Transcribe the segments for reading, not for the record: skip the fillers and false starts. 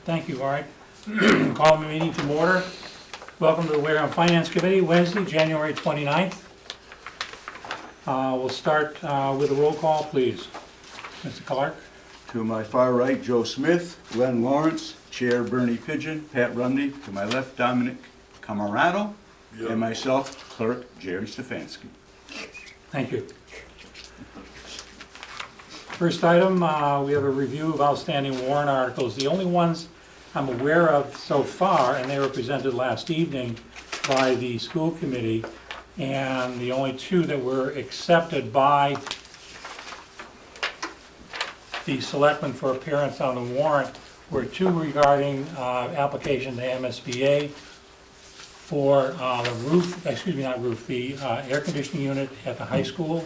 Thank you, all right. Call the meeting to order. Welcome to the Wareham Finance Committee, Wednesday, January 29th. We'll start with a roll call, please. Mr. Clark? To my far right, Joe Smith, Glenn Lawrence, Chair Bernie Pigeon, Pat Rumney. To my left, Dominic Camarado, and myself, Clerk Jerry Stefanski. Thank you. First item, we have a review of outstanding warrant articles. The only ones I'm aware of so far, and they were presented last evening by the school committee, and the only two that were accepted by the selectmen for appearance on the warrant were two regarding application to MSBA for the roof, the air conditioning unit at the high school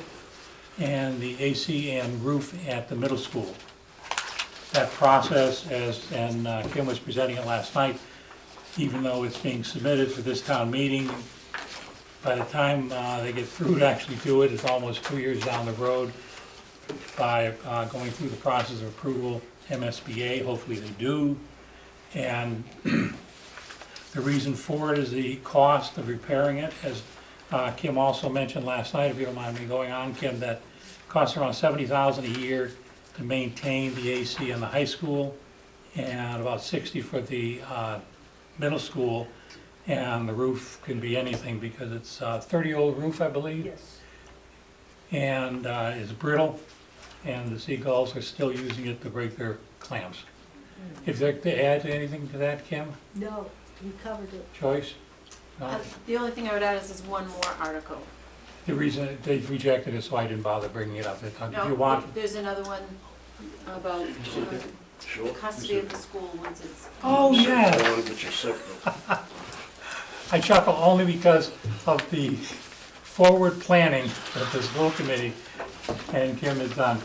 and the AC and roof at the middle school. That process, and Kim was presenting it last night, even though it's being submitted for this town meeting, by the time they get through to actually do it, it's almost 2 years down the road by going through the process of approval, MSBA, hopefully they do. And the reason for it is the cost of repairing it, as Kim also mentioned last night, if you don't mind me going on, Kim, that costs around $70,000 a year to maintain the AC in the high school, and about $60,000 for the middle school. And the roof can be anything because it's a 30-year-old roof, I believe. Yes. And is brittle, and the seagulls are still using it to break their clams. If they're to add anything to that, Kim? No, you covered it. Joyce? No? The only thing I would add is one more article. The reason they rejected it, so I didn't bother bringing it up. If you No, want. there's another one about custody of the school once it's. Oh, yeah. I want to get your signal. I chuckle only because of the forward planning that the school committee and Kim has done.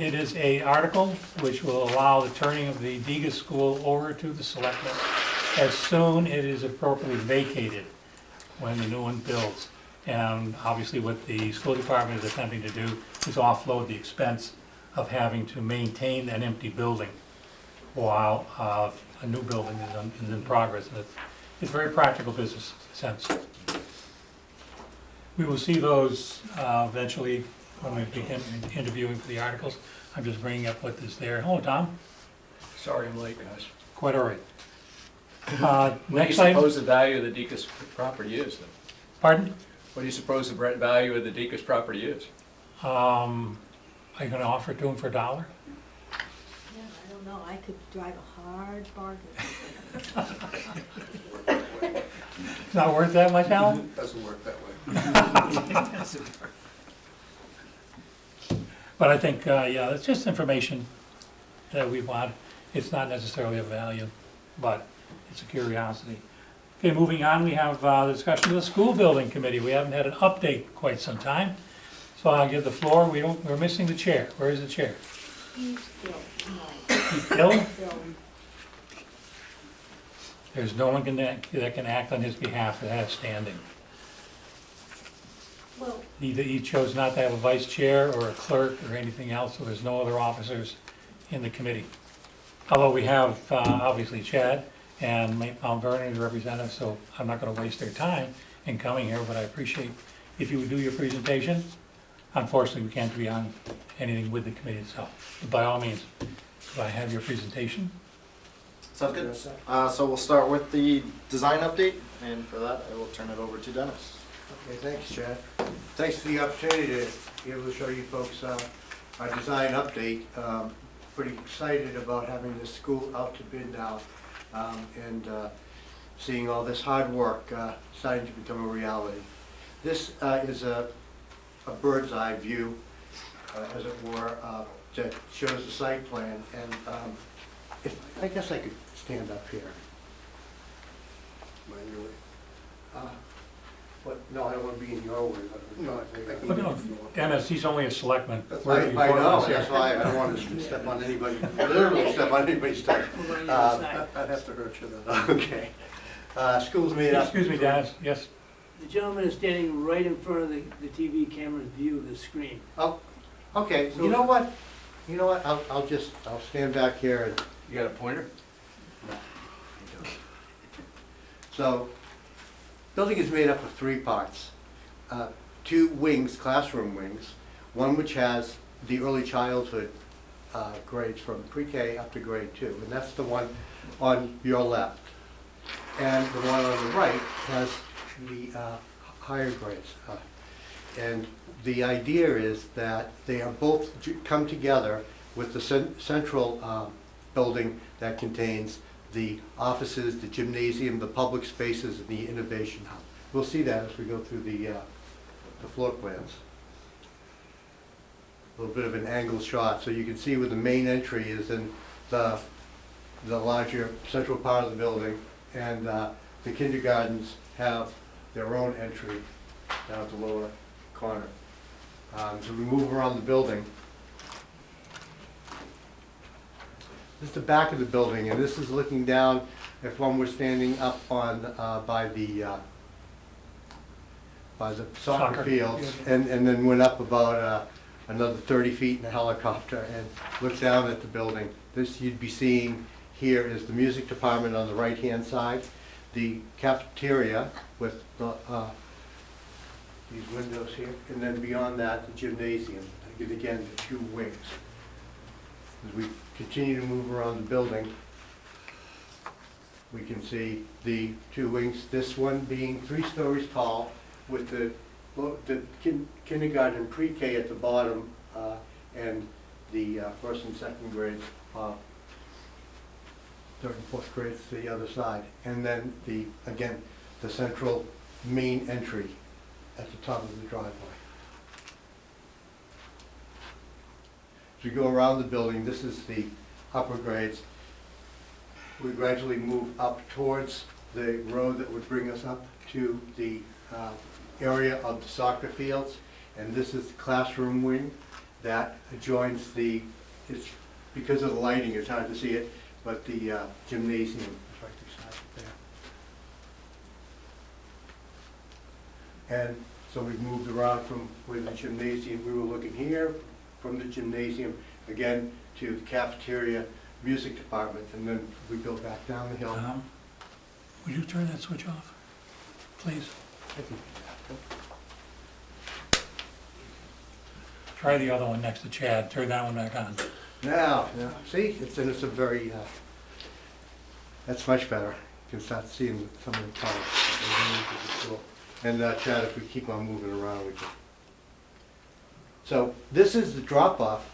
It is a article which will allow the turning of the Degas School over to the selectmen as soon it is appropriately vacated when the new one builds. And obviously what the school department is attempting to do is offload the expense of having to maintain an empty building while a new building is in progress. And it's very practical business sense. We will see those eventually when we begin interviewing for the articles. I'm just bringing up what is there. Oh, Tom? Sorry I'm late, guys. Quite all right. What do you Next item. suppose the value of the Deacus property is, then? Pardon? What do you suppose the value of the Deacus property is? Are you going to offer it to him for $1? Yeah, I don't know, I could drive a hard bargain. It's not worth that much, Alan? Doesn't work that way. But I think, yeah, it's just information that we want. It's not necessarily a value, but it's a curiosity. Okay, moving on, we have the discussion of the school building committee. We haven't had an update quite some time. So I'll give the floor. We're missing the chair. Where is the chair? He's He's ill? Bill. There's no one that can act on his behalf that has standing. Well, He chose not to have a vice chair or a clerk or anything else, so there's no other officers in the committee. Although we have, obviously, Chad and Mount Vernon as representatives, so I'm not gonna waste their time in coming here, but I appreciate if you would do your presentation. Unfortunately, we can't be on anything with the committee itself. But by all means, do I have your presentation? Sounds good. So we'll start with the design update, and for that, I will turn it over to Dennis. Okay, thanks, Chad. Thanks for the opportunity to be able to show you folks our design update. Pretty excited about having this school out to bid now, and seeing all this hard work starting to become a reality. This is a bird's eye view, as it were, that shows the site plan. And I guess I could stand up here. But no, I don't want to be in your way. No, But no, Dennis, he's only a selectman. I Where are you know, going here? that's why I don't want to step on anybody, literally step on anybody's toes. I'd have to hurt you then. Okay. School's made up. Excuse me, Dennis, yes? The gentleman is standing right in front of the TV camera's view of the screen. Oh, okay, you know what? I'll stand back here and You got a pointer? So, building is made up of three parts. Two wings, classroom wings, one which has the early childhood grades from pre-K up to grade 2, and that's the one on your left. And the one on the right has the higher grades. And the idea is that they are both come together with the central building that contains the offices, the gymnasium, the public spaces, and the innovation hub. We'll see that as we go through the floor plans. A little bit of an angle shot, so you can see where the main entry is in the larger central part of the building, and the kindergartens have their own entry down at the lower corner. So we move around the building. This is the back of the building, and this is looking down if one were standing up on by the soccer fields, and then went up about another 30 feet in a helicopter and looked down at the building. This you'd be seeing here is the music department on the right-hand side, the cafeteria with the, these windows here, and then beyond that, the gymnasium. And again, the two wings. As we continue to move around the building, we can see the two wings, this one being 3 stories tall with the kindergarten and pre-K at the bottom and the first and second grades, third and fourth grades to the other side. And then again, the central main entry at the top of the driveway. As we go around the building, this is the upper grades. We gradually move up towards the road that would bring us up to the area of the soccer fields. And this is the classroom wing that adjoins the, it's because of the lighting, it's hard to see it, but the gymnasium is right beside it there. And so we've moved around from where the gymnasium, we were looking here, from the gymnasium, again, to the cafeteria, music department, and then we go back down the hill. Would you turn that switch off, please? Try the other one next to Chad, turn that one back on. Now, see, it's a very, that's much better. You can start seeing some of the colors. And Chad, if we keep on moving around, we can. So this is the drop-off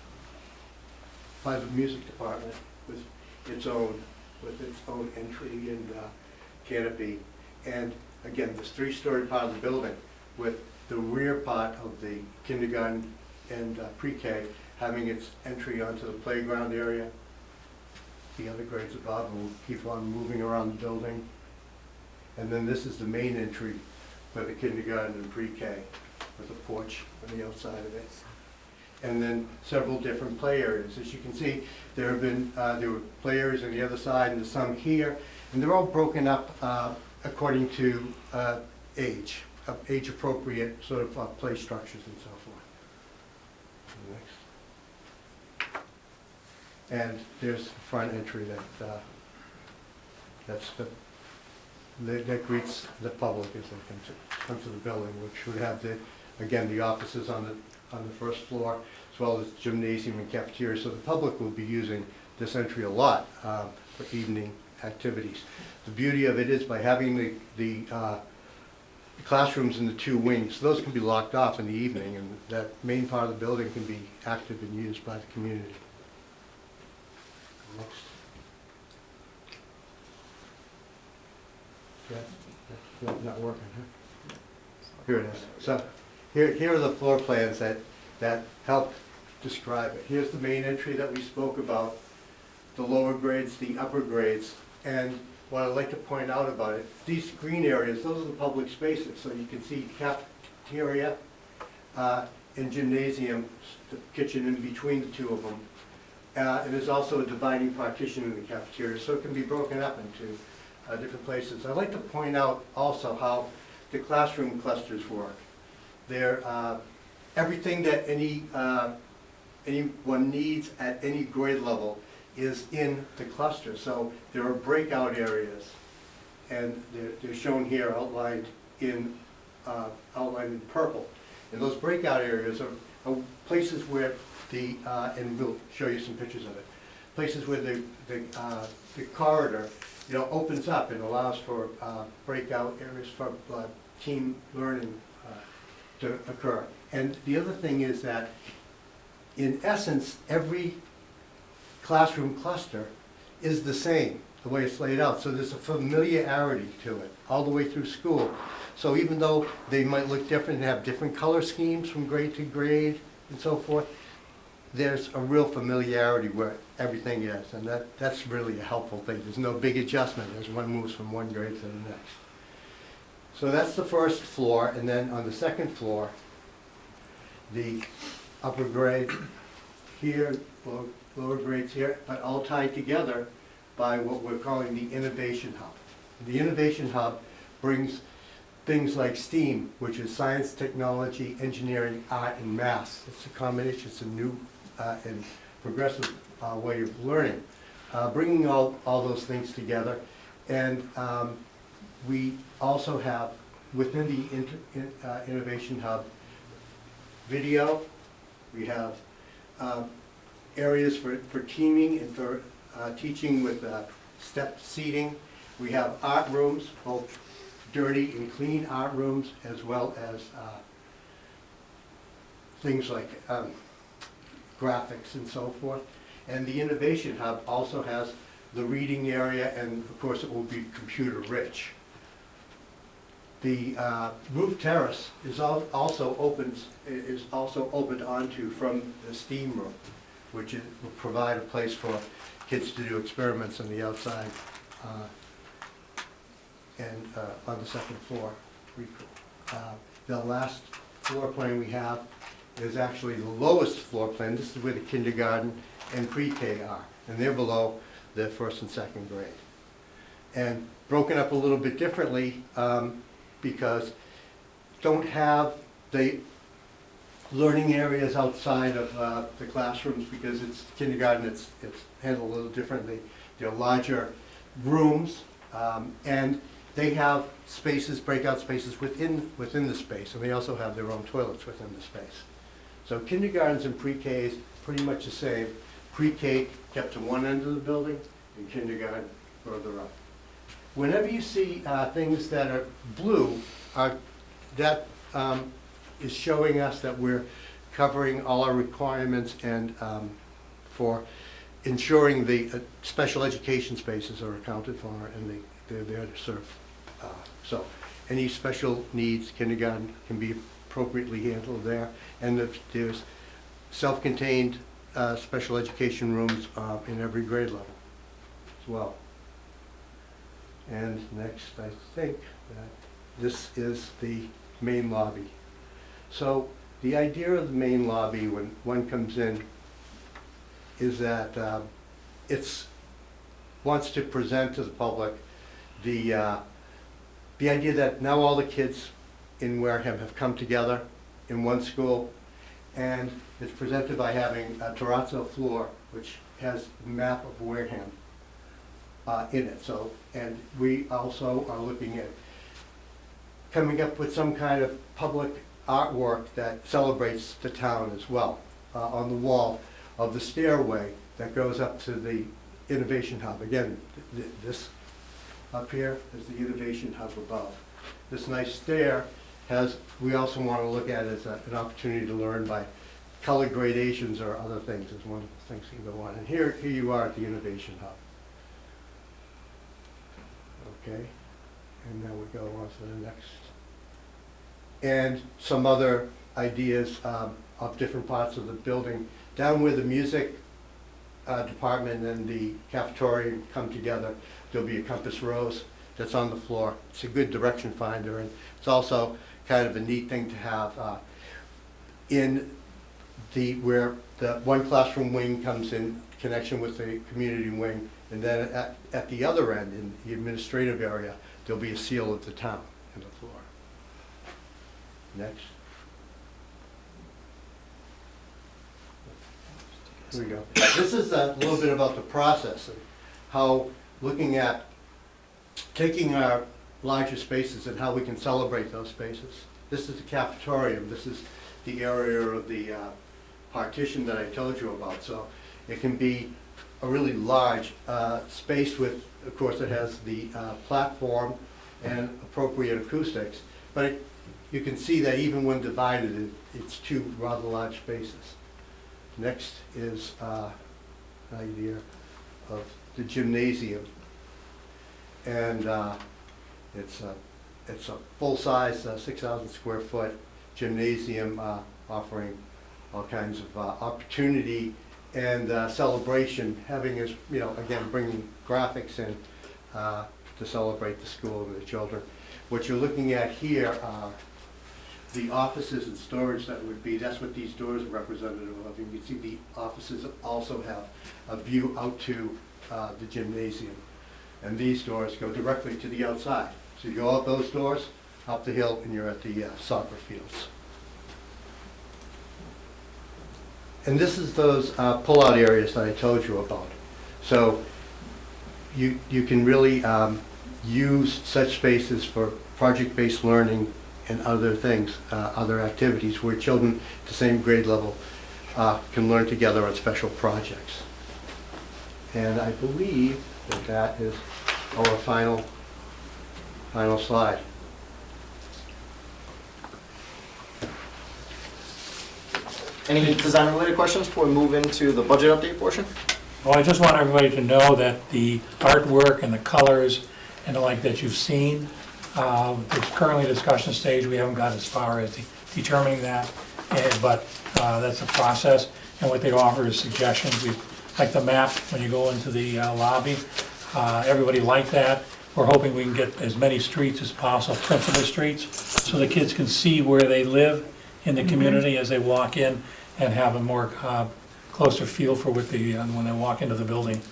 by the music department with its own entry and canopy. And again, this 3-story part of the building with the rear part of the kindergarten and pre-K having its entry onto the playground area. The other grades above, and we'll keep on moving around the building. And then this is the main entry for the kindergarten and pre-K with a porch on the outside of it. And then several different play areas. As you can see, there were play areas on the other side and there's some here. And they're all broken up according to age appropriate sort of play structures and so forth. Next. And there's the front entry that greets the public as they come to the building, which would have the offices on the first floor, as well as gymnasium and cafeteria. So the public will be using this entry a lot for evening activities. The beauty of it is by having the classrooms in the 2 wings, those can be locked off in the evening, and that main part of the building can be active and used by the community. Next. Yeah, that's not working, huh? Here it is. So here are the floor plans that help describe it. Here's the main entry that we spoke about, the lower grades, the upper grades, and what I'd like to point out about it, these green areas, those are the public spaces. So you can see cafeteria and gymnasium, the kitchen in between the two of them. And there's also a dividing partition in the cafeteria, so it can be broken up into different places. I'd like to point out also how the classroom clusters work. They're everything that anyone needs at any grade level is in the cluster. So there are breakout areas and they're shown here outlined in purple. And those breakout areas are places where and we'll show you some pictures of it, places where the corridor, opens up and allows for breakout areas for team learning to occur. And the other thing is that, in essence, every classroom cluster is the same, the way it's laid out. So there's a familiarity to it all the way through school. So even though they might look different and have different color schemes from grade to grade and so forth, there's a real familiarity where everything is, and that's really a helpful thing. There's no big adjustment as one moves from one grade to the next. So that's the first floor, and then on the second floor, the upper grade here, lower grades here, but all tied together by what we're calling the Innovation Hub. The Innovation Hub brings things like STEAM, which is science, technology, engineering, art, and math. It's a combination, it's a new and progressive way of learning. Bringing all those things together. And we also have, within the Innovation Hub, video. We have areas for teaming and for teaching with step seating. We have art rooms, both dirty and clean art rooms, as well as things like graphics and so forth. And the Innovation Hub also has the reading area, and of course it will be computer rich. The roof terrace is also opened onto from the STEAM room, which will provide a place for kids to do experiments on the outside and on the second floor. The last floor plan we have is actually the lowest floor plan. This is where the kindergarten and pre-K are, and they're below the first and second grade. And broken up a little bit differently because don't have the learning areas outside of the classrooms, because it's kindergarten, it's handled a little differently. They're larger rooms, and they have spaces, breakout spaces within the space, and they also have their own toilets within the space. So kindergartens and pre-Ks pretty much the same. Pre-K kept to one end of the building, and kindergarten further up. Whenever you see things that are blue, that is showing us that we're covering all our requirements and for ensuring the special education spaces are accounted for, and they're there to serve. So any special needs, kindergarten can be appropriately handled there. And if there's self-contained special education rooms in every grade level as well. And next, I think that this is the main lobby. So the idea of the main lobby when one comes in is that it's wants to present to the public the idea that now all the kids in Wareham have come together in one school, and it's presented by having a terrazzo floor which has a map of Wareham in it. So, and we also are looking at coming up with some kind of public artwork that celebrates the town as well on the wall of the stairway that goes up to the Innovation Hub. Again, this up here is the Innovation Hub above. This nice stair we also want to look at as an opportunity to learn by color gradations or other things is one of the things that can go on. And here you are at the Innovation Hub. Okay, and now we go on to the next. And some other ideas of different parts of the building. Down where the music department and the cafeteria come together, there'll be a compass rose that's on the floor. It's a good direction finder, and it's also kind of a neat thing to have in where the one classroom wing comes in connection with the community wing, and then at the other end, in the administrative area, there'll be a seal of the town in the floor. Next. Here we go. This is a little bit about the process and how looking at taking our larger spaces and how we can celebrate those spaces. This is the cafetorium, this is the area of the partition that I told you about. So it can be a really large space with, of course, it has the platform and appropriate acoustics. But you can see that even when divided, it's two rather large spaces. Next is an idea of the gymnasium. And it's a full-size 6,000 square foot gymnasium offering all kinds of opportunity and celebration, having us, you know, again, bringing graphics in to celebrate the school and the children. What you're looking at here are the offices and storage that would be, that's what these doors are representative of. You can see the offices also have a view out to the gymnasium. And these doors go directly to the outside. So you go out those doors, up the hill, and you're at the soccer fields. And this is those pull-out areas that I told you about. So you can really use such spaces for project-based learning and other things, other activities where children at the same grade level can learn together on special projects. And I believe that that is our final slide. Any design-related questions before we move into the budget update portion? Well, I just want everybody to know that the artwork and the colors and the like that you've seen, it's currently a discussion stage. We haven't got as far as determining that, but that's a process. And what they offer is suggestions. We like the map when you go into the lobby. Everybody liked that. We're hoping we can get as many streets as possible, principal streets, so the kids can see where they live in the community as they walk in and have a more closer feel for what when they walk into the building.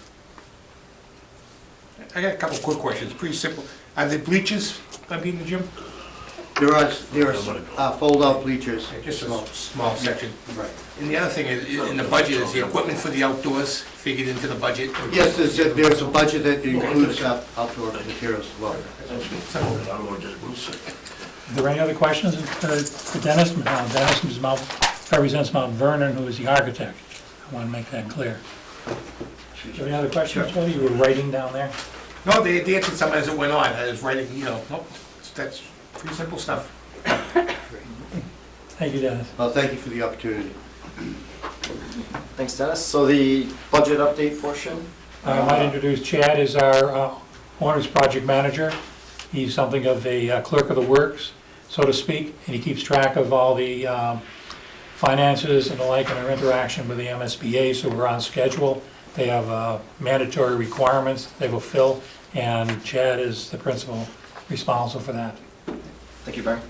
I got a couple quick questions, pretty simple. Are the bleachers gonna be in the gym? There are fold-out bleachers. Just a small section. Right. And the other thing is, in the budget, is the equipment for the outdoors figured into the budget? Yes, there's a budget that includes outdoor materials as well. Are there any other questions for Dennis? Dennis represents Mount Vernon, who is the architect. I want to make that clear. Do you have any other questions, Jody? You were writing down there? No, they answered some as it went on. I was writing, nope, that's pretty simple stuff. Thank you, Dennis. Well, thank you for the opportunity. Thanks, Dennis. So the budget update portion. I might introduce Chad as our owner's project manager. He's something of a clerk of the works, so to speak, and he keeps track of all the finances and the like and our interaction with the MSBA, so we're on schedule. They have mandatory requirements they will fill, and Chad is the principal responsible for that. Thank you, Barry.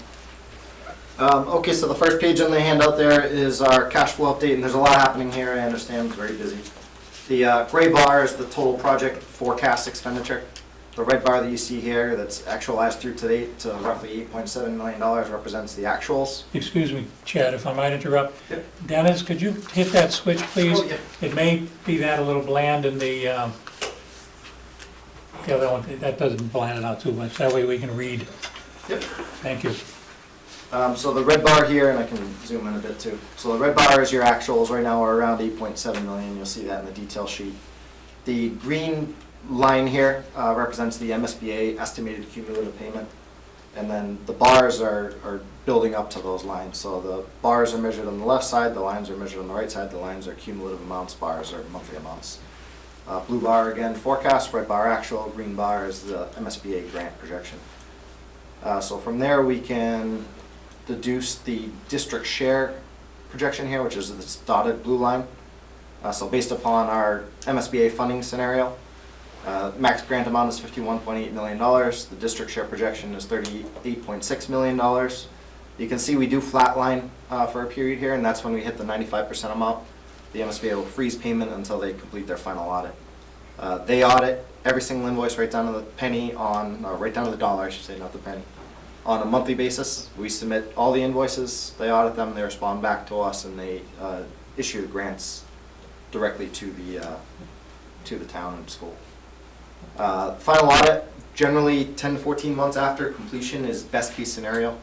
Okay, so the first page on the handout there is our cash flow update, and there's a lot happening here. I understand it's very busy. The gray bar is the total project forecast expenditure. The red bar that you see here, that's actualized through to date to roughly $8.7 million, represents the actuals. Excuse me, Chad, if I might interrupt. Yep. Dennis, could you hit that switch, please? Oh, yeah. It may be that a little bland in the other one. That doesn't bland it out too much. That way we can read. Yep. Thank you. So the red bar here, and I can zoom in a bit too. So the red bar is your actuals. Right now we're around 8.7 million. You'll see that in the detail sheet. The green line here represents the MSBA estimated cumulative payment. And then the bars are building up to those lines. So the bars are measured on the left side, the lines are measured on the right side. The lines are cumulative amounts, bars are monthly amounts. Blue bar again, forecast, red bar actual, green bar is the MSBA grant projection. So from there we can deduce the district share projection here, which is this dotted blue line. So based upon our MSBA funding scenario, max grant amount is $51.8 million. The district share projection is $38.6 million. You can see we do flatline for a period here, and that's when we hit the 95% amount. The MSBA will freeze payment until they complete their final audit. They audit every single invoice right down to the penny right down to the dollar, I should say, not the penny. On a monthly basis, we submit all the invoices, they audit them, they respond back to us, and they issue the grants directly to the town and school. Final audit, Generally, 10 to 14 months after completion is best case scenario.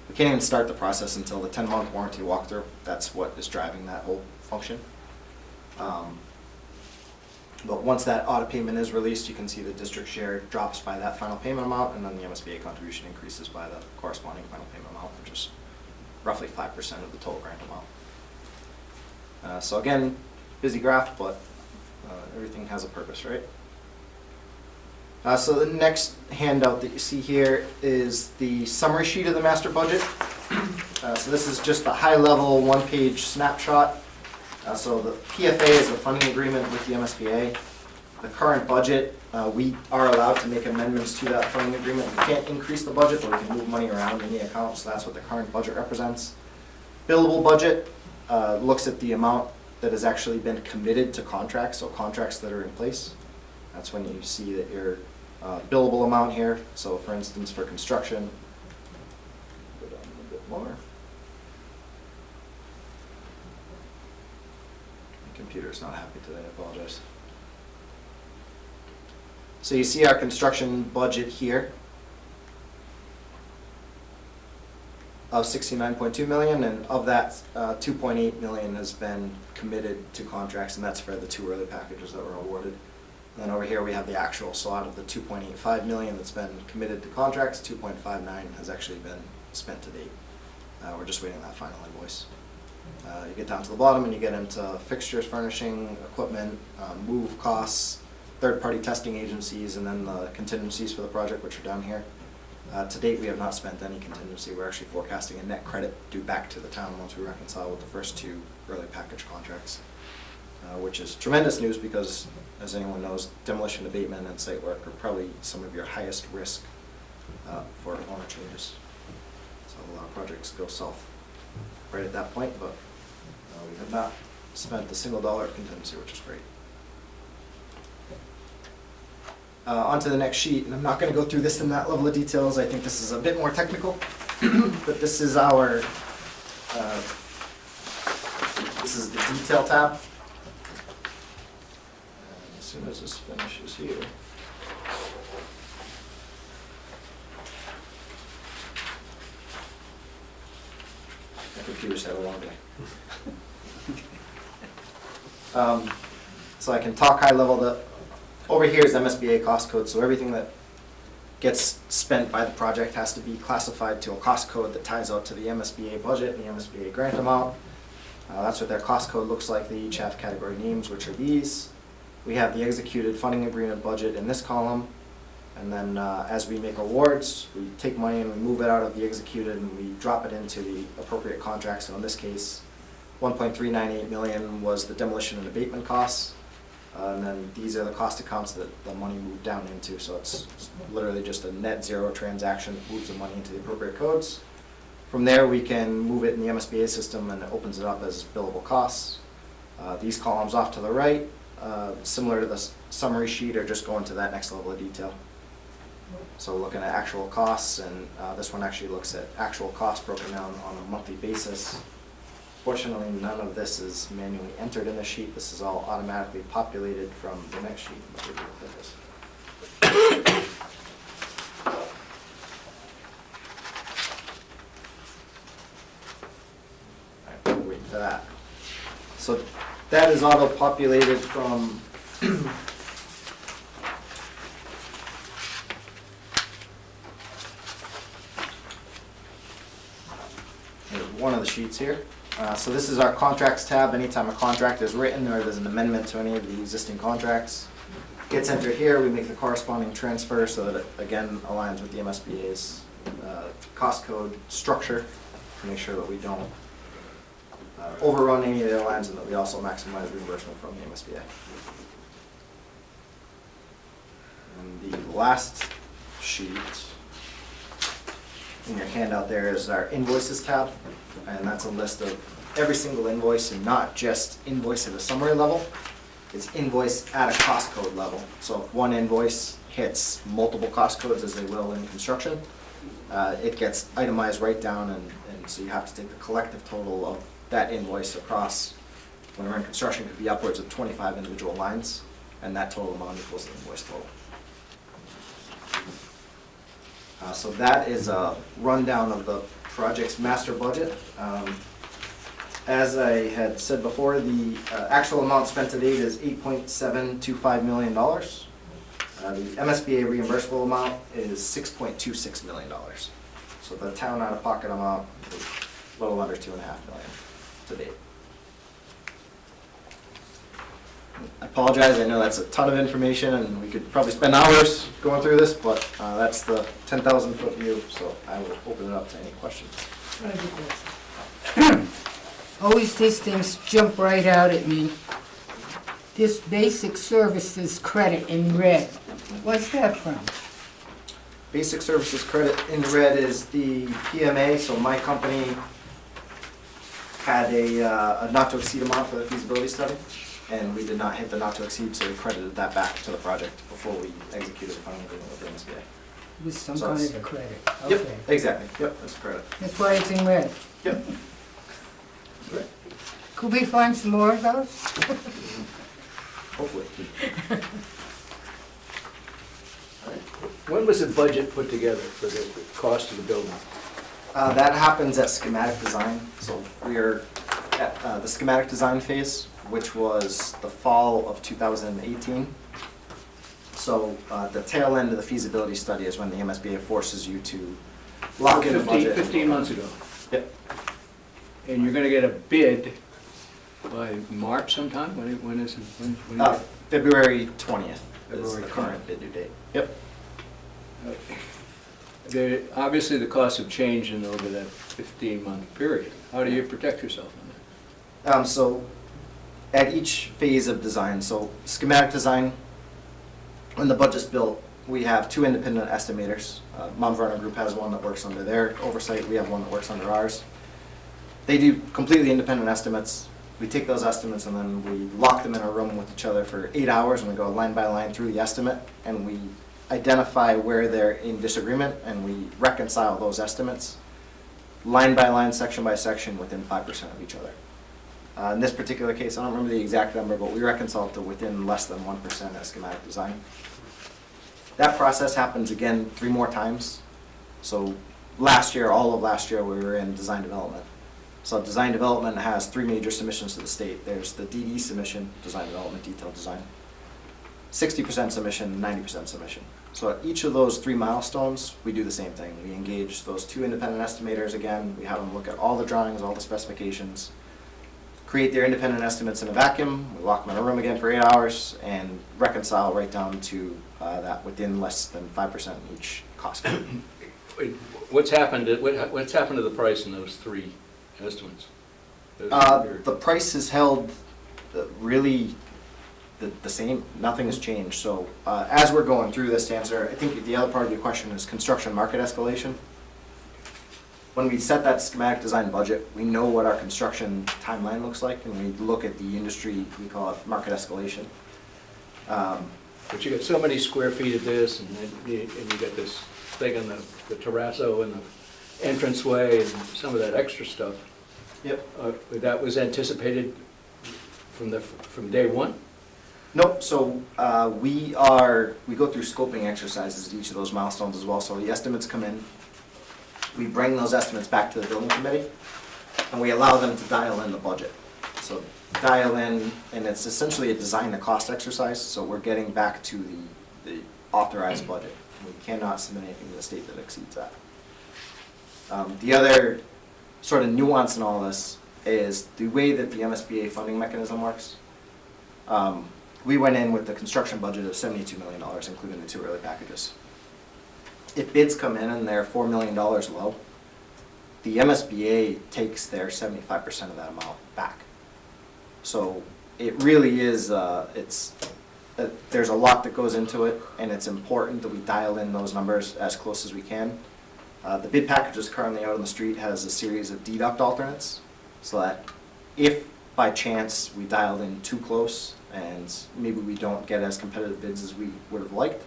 We can't even start the process until the 10-month warranty walkthrough. That's what is driving that whole function. But once that auto payment is released, you can see the district share drops by that final payment amount, and then the MSBA contribution increases by the corresponding final payment amount, which is roughly 5% of the total grant amount. So again, busy graph, but everything has a purpose, right? So the next handout that you see here is the summary sheet of the master budget. So this is just a high-level, one-page snapshot. So the PFA is the funding agreement with the MSBA. The current budget, we are allowed to make amendments to that funding agreement. We can't increase the budget, but we can move money around in the account, so that's what the current budget represents. Billable budget looks at the amount that has actually been committed to contracts, so contracts that are in place. That's when you see that your billable amount here. So for instance, for construction, go down a bit more. My computer's not happy today, I apologize. So you see our construction budget here of 69.2 million, and of that, 2.8 million has been committed to contracts, and that's for the 2 early packages that were awarded. And then over here we have the actual, so out of the 2.85 million that's been committed to contracts, 2.59 has actually been spent to date. We're just waiting on that final invoice. You get down to the bottom and you get into fixtures, furnishing, equipment, move costs, third-party testing agencies, and then the contingencies for the project, which are down here. To date, we have not spent any contingency. We're actually forecasting a net credit due back to the town once we reconcile with the first 2 early package contracts, which is tremendous news because, as anyone knows, demolition abatement and site work are probably some of your highest risk for owner changes. So a lot of projects go south right at that point, but we have not spent a single dollar of contingency, which is great. On to the next sheet, and I'm not going to go through this in that level of details. I think this is a bit more technical, but this is our, this is the detail tab. And as soon as this finishes here. My computer's had a long day. So I can talk high level. Over here is MSBA cost code, so everything that gets spent by the project has to be classified to a cost code that ties out to the MSBA budget and the MSBA grant amount. That's what their cost code looks like. They each have category names, which are these. We have the executed funding agreement budget in this column, and then as we make awards, we take money and we move it out of the executed and we drop it into the appropriate contracts. So in this case, 1.398 million was the demolition and abatement costs. And then these are the cost accounts that the money moved down into, so it's literally just a net zero transaction that moves the money into the appropriate codes. From there, we can move it in the MSBA system and it opens it up as billable costs. These columns off to the right, similar to the summary sheet, are just going to that next level of detail. So looking at actual costs, and this one actually looks at actual costs broken down on a monthly basis. Fortunately, none of this is manually entered in the sheet. This is all automatically populated from the next sheet. Let's take a look at this. All right, we'll wait for that. So that is auto-populated from one of the sheets here. So this is our contracts tab. Anytime a contract is written or there's an amendment to any of the existing contracts, gets entered here. We make the corresponding transfer so that it again aligns with the MSBA's cost code structure to make sure that we don't overrun any of their lines and that we also maximize reimbursement from the MSBA. And the last sheet in your handout there is our invoices tab, and that's a list of every single invoice, and not just invoice at a summary level. It's invoice at a cost code level. So if one invoice hits multiple cost codes, as they will in construction, it gets itemized right down, and so you have to take the collective total of that invoice across, when we're in construction, could be upwards of 25 individual lines, and that total amount equals the invoice total. So that is a rundown of the project's master budget. As I had said before, the actual amount spent to date is $8.725 million. The MSBA reimbursable amount is $6.26 million. So the town out-of-pocket amount is a little under $2.5 million to date. I apologize, I know that's a ton of information and we could probably spend hours going through this, but that's the 10,000 foot view, so I will open it up to any questions. Always these things jump right out at me. This basic services credit in red, what's that from? Basic services credit in red is the PMA, so my company had a not to exceed amount for the feasibility study, and we did not hit the not to exceed, so we credited that back to the project before we executed the final agreement with the MSBA. With some So kind it's- of a credit, Yep, okay. exactly, yep, that's a credit. That's why it's in red. Yep. Could we find some more of those? Hopefully. When was the budget put together for the cost of the building? That happens at schematic design, so we're at the schematic design phase, which was the fall of 2018. So the tail end of the feasibility study is when the MSBA forces you to lock in the budget. 15 months ago. Yep. And you're gonna get a bid by March sometime? When is it? When do you get- February 20th is February the current 20th. bid due date. Yep. Obviously, the costs have changed in over that 15-month period. How do you protect yourself on that? So at each phase of design, so schematic design, when the budget's built, we have two independent estimators. Mount Vernon Group has one that works under their oversight, we have one that works under ours. They do completely independent estimates. We take those estimates and then we lock them in a room with each other for 8 hours and we go line by line through the estimate and we identify where they're in disagreement and we reconcile those estimates line by line, section by section, within 5% of each other. In this particular case, I don't remember the exact number, but we reconciled to within less than 1% at schematic design. That process happens again 3 more times. So last year, all of last year, we were in design development. So design development has 3 major submissions to the state. There's the DD submission, design development, detailed design, 60% submission, 90% submission. So at each of those 3 milestones, we do the same thing. We engage those 2 independent estimators again. We have them look at all the drawings, all the specifications, create their independent estimates in a vacuum. We lock them in a room again for 8 hours and reconcile right down to that within less than 5% in each cost. What's happened to the price in those 3 estimates? The price is held really the same. Nothing has changed. So as we're going through this, to answer, I think the other part of your question is construction market escalation. When we set that schematic design budget, we know what our construction timeline looks like, and we look at the industry, we call it market escalation. But you got so many square feet of this, and you got this thing on the terrazzo and the entranceway and some of that extra stuff. Yep. That was anticipated from day one? Nope, so we go through scoping exercises at each of those milestones as well. So the estimates come in, we bring those estimates back to the building committee, and we allow them to dial in the budget. So dial in, and it's essentially a design to cost exercise, so we're getting back to the authorized budget. We cannot submit anything to the state that exceeds that. The other sort of nuance in all this is the way that the MSBA funding mechanism works. We went in with the construction budget of $72 million, including the 2 early packages. If bids come in and they're $4 million low, the MSBA takes their 75% of that amount back. So it really is, there's a lot that goes into it, and it's important that we dial in those numbers as close as we can. The bid package is currently out on the street has a series of deduct alternates, so that if by chance we dialed in too close and maybe we don't get as competitive bids as we would have liked,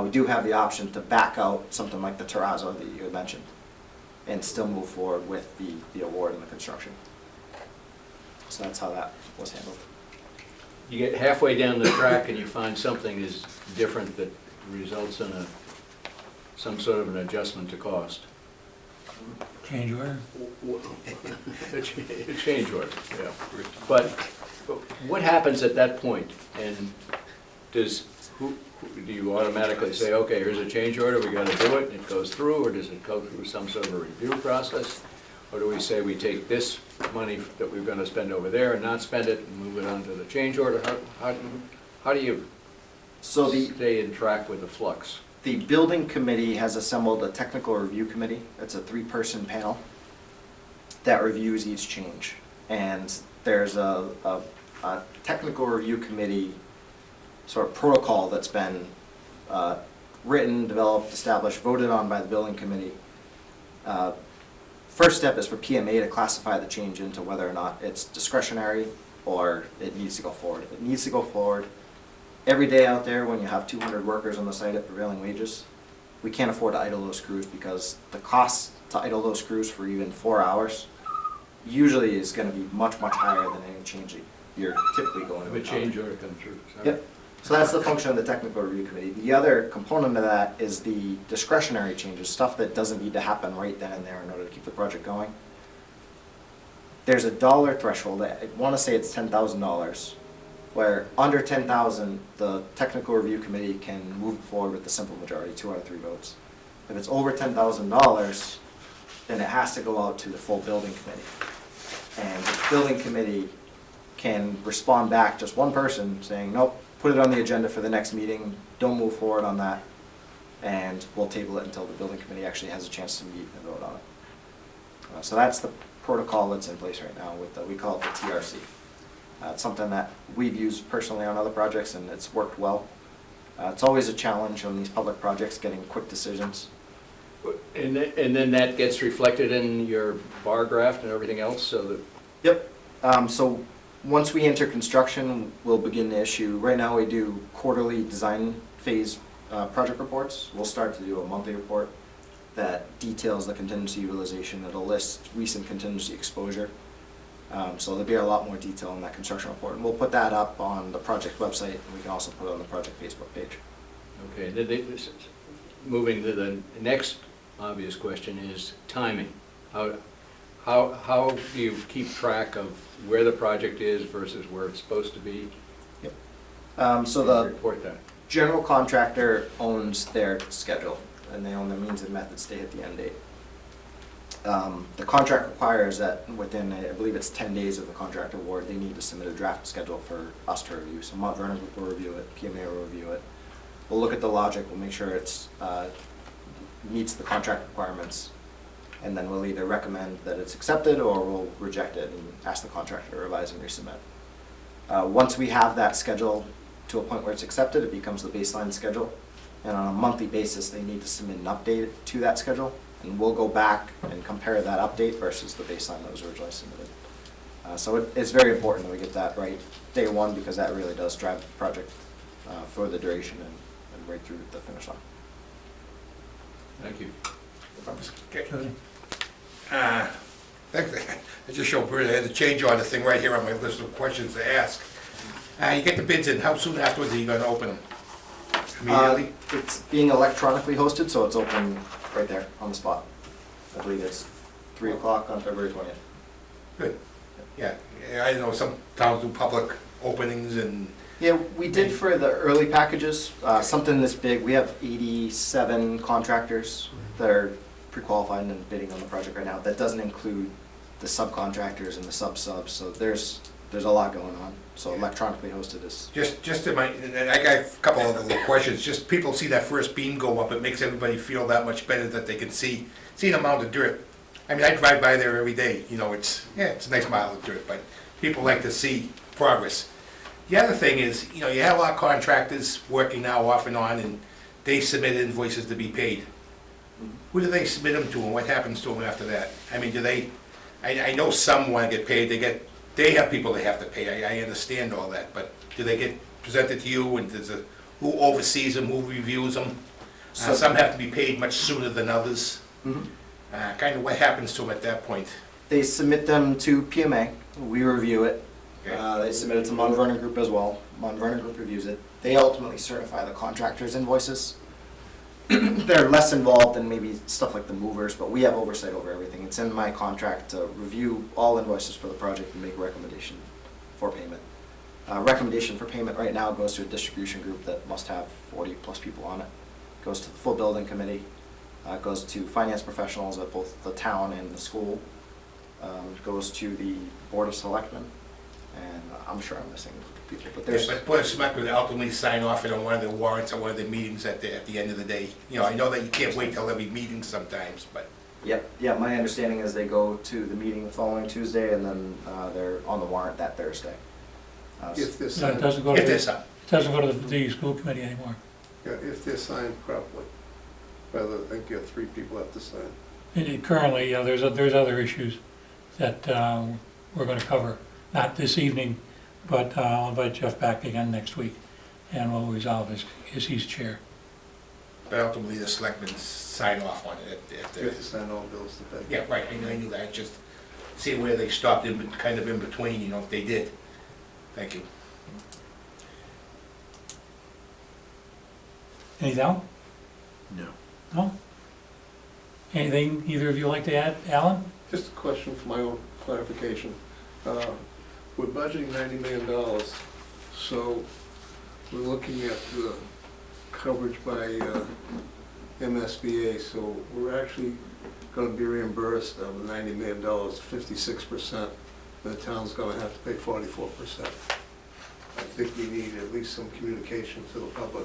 we do have the option to back out something like the terrazzo that you had mentioned and still move forward with the award and the construction. So that's how that was handled. You get halfway down the track and you find something is different that results in some sort of an adjustment to cost. Change order? A change order, yeah. But what happens at that point? And do you automatically say, okay, here's a change order, we gotta do it, and it goes through, or does it go through some sort of a review process? Or do we say we take this money that we're gonna spend over there and not spend it and move it on to the change order? How do you So stay in track with the flux? the building committee has assembled a technical review committee. It's a 3-person panel that reviews each change. And there's a technical review committee sort of protocol that's been written, developed, established, voted on by the building committee. First step is for PMA to classify the change into whether or not it's discretionary or it needs to go forward. If it needs to go forward, every day out there when you have 200 workers on the site at prevailing wages, we can't afford to idle those crews because the cost to idle those crews for even 4 hours usually is going to be much, much higher than any change that you're typically going to Have a encounter. change order come through? Yep. So that's the function of the technical review committee. The other component of that is the discretionary changes, stuff that doesn't need to happen right then and there in order to keep the project going. There's a dollar threshold, I want to say it's $10,000, where under 10,000, the technical review committee can move forward with the simple majority, 2 out of 3 votes. If it's over $10,000, then it has to go out to the full building committee. And the building committee can respond back, just one person saying, nope, put it on the agenda for the next meeting, don't move forward on that, and we'll table it until the building committee actually has a chance to meet and vote on it. So that's the protocol that's in place right now with we call it the TRC. It's something that we've used personally on other projects and it's worked well. It's always a challenge on these public projects getting quick decisions. And then that gets reflected in your bar graph and everything else, so that... Yep. So once we enter construction, we'll begin to issue, right now we do quarterly design phase project reports. We'll start to do a monthly report that details the contingency utilization. It'll list recent contingency exposure. So there'll be a lot more detail in that construction report. And we'll put that up on the project website, and we can also put it on the project Facebook page. Okay, moving to the next obvious question is timing. How do you keep track of where the project is versus where it's supposed to be? Yep. So the report that. general contractor owns their schedule, and they own the means and methods to hit the end date. The contract requires that within, I believe it's 10 days of the contract award, they need to submit a draft schedule for us to review. So Mount Vernon Group will review it, PMA will review it. We'll look at the logic, we'll make sure it's meets the contract requirements, and then we'll either recommend that it's accepted or we'll reject it and ask the contractor to revise and resubmit. Once we have that schedule to a point where it's accepted, it becomes the baseline schedule. And on a monthly basis, they need to submit an update to that schedule. And we'll go back and compare that update versus the baseline that was originally submitted. So it's very important that we get that right day one, because that really does drive the project for the duration and right through the finish line. Thank you. Okay. I just showed Bruce, I had the change order thing right here on my list of questions to ask. You get the bids in, how soon afterwards are you gonna open them? Immediately? It's being electronically hosted, so it's open right there on the spot. I believe it's 3 o'clock on February 20th. Good. Yeah, I know some towns do public openings and... Yeah, we did for the early packages, something this big. We have 87 contractors that are pre-qualified and bidding on the project right now. That doesn't include the subcontractors and the sub-subs, so there's a lot going on. So electronically hosted is... Just in my, and I got a couple of little questions, just people see that first beam go up, it makes everybody feel that much better that they can see the amount of dirt. I mean, I drive by there every day, you know, it's a nice mile of dirt, but people like to see progress. The other thing is, you know, you have a lot of contractors working now off and on, and they submit invoices to be paid. Who do they submit them to, and what happens to them after that? I mean, do they, I know some want to get paid, they have people they have to pay, I understand all that, but do they get presented to you, and who oversees them, who reviews them? Some have to be paid much sooner than others. Kind of what happens to them at that point? They submit them to PMA, we review it. Okay. They submit it to Mount Vernon Group as well. Mount Vernon Group reviews it. They ultimately certify the contractor's invoices. they're less involved in maybe stuff like the movers, but we have oversight over everything. It's in my contract to review all invoices for the project and make a recommendation for payment. Recommendation for payment right now goes to a distribution group that must have 40+ people on it. Goes to the full building committee, goes to finance professionals at both the town and the school, goes to the board of selectmen, and I'm sure I'm missing people, but Yes, there's, but Board of Selectmen would ultimately sign off it on one of the warrants or one of the meetings at the end of the day. You know, I know that you can't wait till every meeting sometimes, but yep, yeah, my understanding is they go to the meeting the following Tuesday, and then they're on the warrant that Thursday. If they're No, it signed, doesn't go to, if the- there's it some. doesn't go to the school committee anymore. yeah, if they're signed properly, rather than get 3 people have to sign. Currently, there's other issues that we're going to cover, not this evening, but I'll invite Jeff back again next week, and we'll resolve as he's chair. But ultimately, the selectmen sign off on it at You have to sign all bills to pay. yeah, right, I knew that, just see where they stopped in, kind of in between, you know, if they did. Thank you. Anything else? No. No? Anything either of you like to add? Alan? Just a question for my own clarification. We're budgeting $90 million, so we're looking at the coverage by MSBA, so we're actually gonna be reimbursed of the $90 million, 56%, and the town's gonna have to pay 44%. I think we need at least some communication to the public,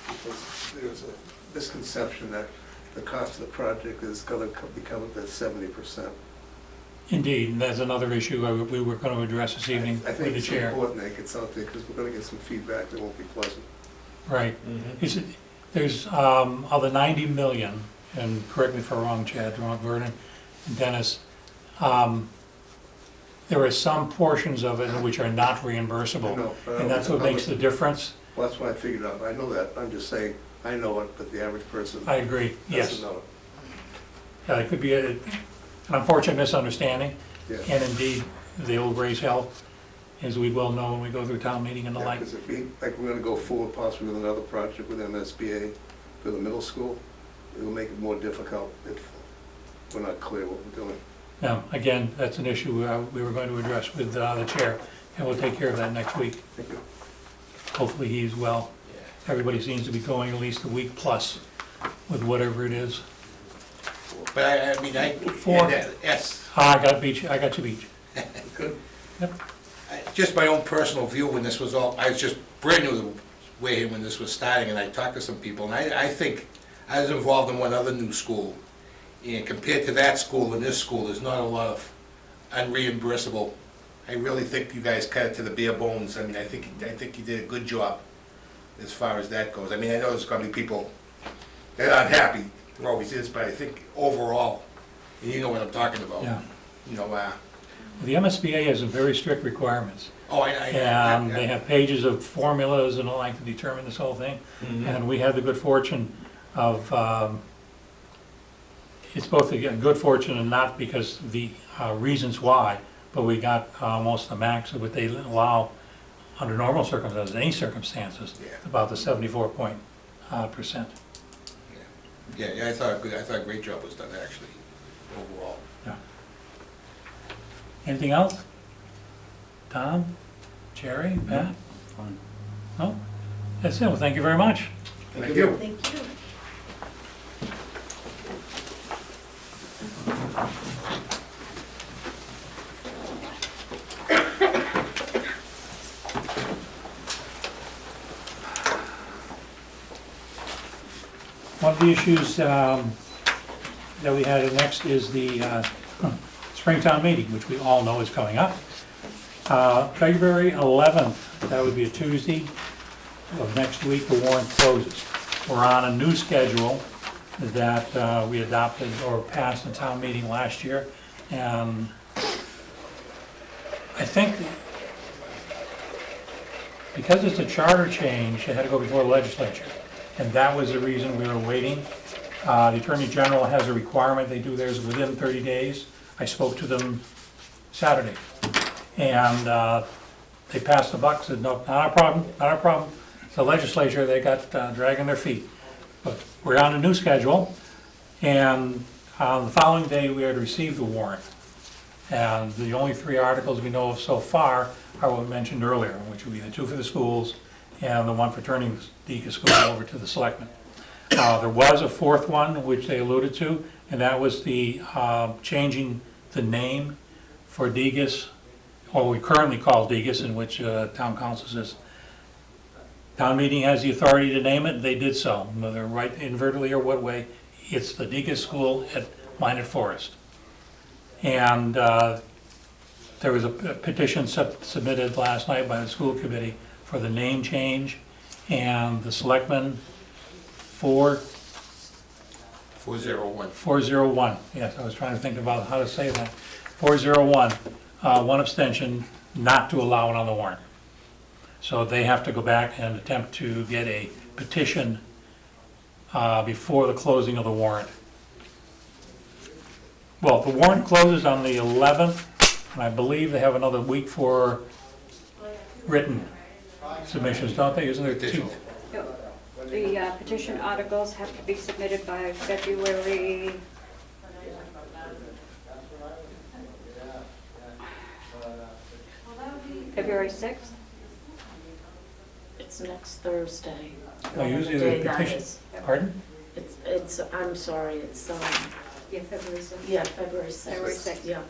because there's a misconception that the cost of the project is gonna be covered at 70%. Indeed, and that's another issue we were going to address this evening I with think the it's chair. important that it gets out there, because we're gonna get some feedback that won't be pleasant. Right. There's, of the 90 million, and correct me if I'm wrong, Chad, Ron, Vernon, and Dennis, there are some portions of it which are not reimbursable. I know, but I And that's what don't- makes the difference. Well, that's what I figured out. I know that. I'm just saying, I know it, but the average person I agree, yes. doesn't know it. Yeah, it could be an unfortunate misunderstanding, Yeah. and indeed, the old raise hell, as we well know when we go through town meeting and the Yeah, like. because if we, like, we're gonna go forward possibly with another project with MSBA for the middle school, it'll make it more difficult if we're not clear what we're doing. Now, again, that's an issue we were going to address with the chair, and we'll take care of that next week. Thank you. Hopefully he's well. Everybody seems to be going at least a week plus with whatever it is. But I mean, Four. yes, I got you beat. good. Yep. Just my own personal view when this was all, I was just brand new to Wareham when this was starting, and I talked to some people, and I think, I was involved in one other new school, and compared to that school and this school, there's not a lot of unreimbursable. I really think you guys cut it to the bare bones. I mean, I think you did a good job as far as that goes. I mean, I know there's gonna be people that aren't happy, there always is, but I think overall, and you know what I'm talking about. Yeah. You know, The MSBA has some very strict requirements. oh, And they have pages of formulas and all like to determine this whole thing. Mhm. And we had the good fortune of, it's both a good fortune and not because the reasons why, but we got almost the max of what they allow under normal circumstances, any circumstances, Yeah. about the 74% Yeah, I thought a great job was done, actually, overall. Yeah. Anything else? Tom? Jerry? Pat? Fine. No? That's it. Well, thank you very much. Thank you. Thank you. One of the issues that we had next is the Springtown meeting, which we all know is coming up. February 11th, that would be a Tuesday of next week, the warrant closes. We're on a new schedule that we adopted or passed in town meeting last year. And I think because it's a charter change, it had to go before the legislature. And that was the reason we were waiting. The Attorney General has a requirement, they do theirs within 30 days. I spoke to them Saturday. And they passed the buck, said, no, not a problem, not a problem. The legislature, they got dragging their feet. But we're on a new schedule, and on the following day, we had received the warrant. And the only three articles we know of so far are what we mentioned earlier, which would be the two for the schools and the one for turning the Deacon School over to the selectmen. There was a fourth one, which they alluded to, and that was the changing the name for Degas, or we currently call Degas, in which town council says town meeting has the authority to name it. They did so, whether right inadvertently or what way. It's the Degas School at Minot Forest. And there was a petition submitted last night by the school committee for the name change, and the selectmen 401. 401, yes, I was trying to think about how to say that. 401, one abstention, not to allow it on the warrant. So they have to go back and attempt to get a petition before the closing of the warrant. Well, the warrant closes on the 11th, and I believe they have another week for written submissions, don't they? Isn't there two? The petition articles have to be submitted by February, February 6th? It's next Thursday. No, usually Day the that petition, is. pardon? It's, I'm sorry, it's, Yeah, February 6th. yeah, February 6th. February 6th. Yeah.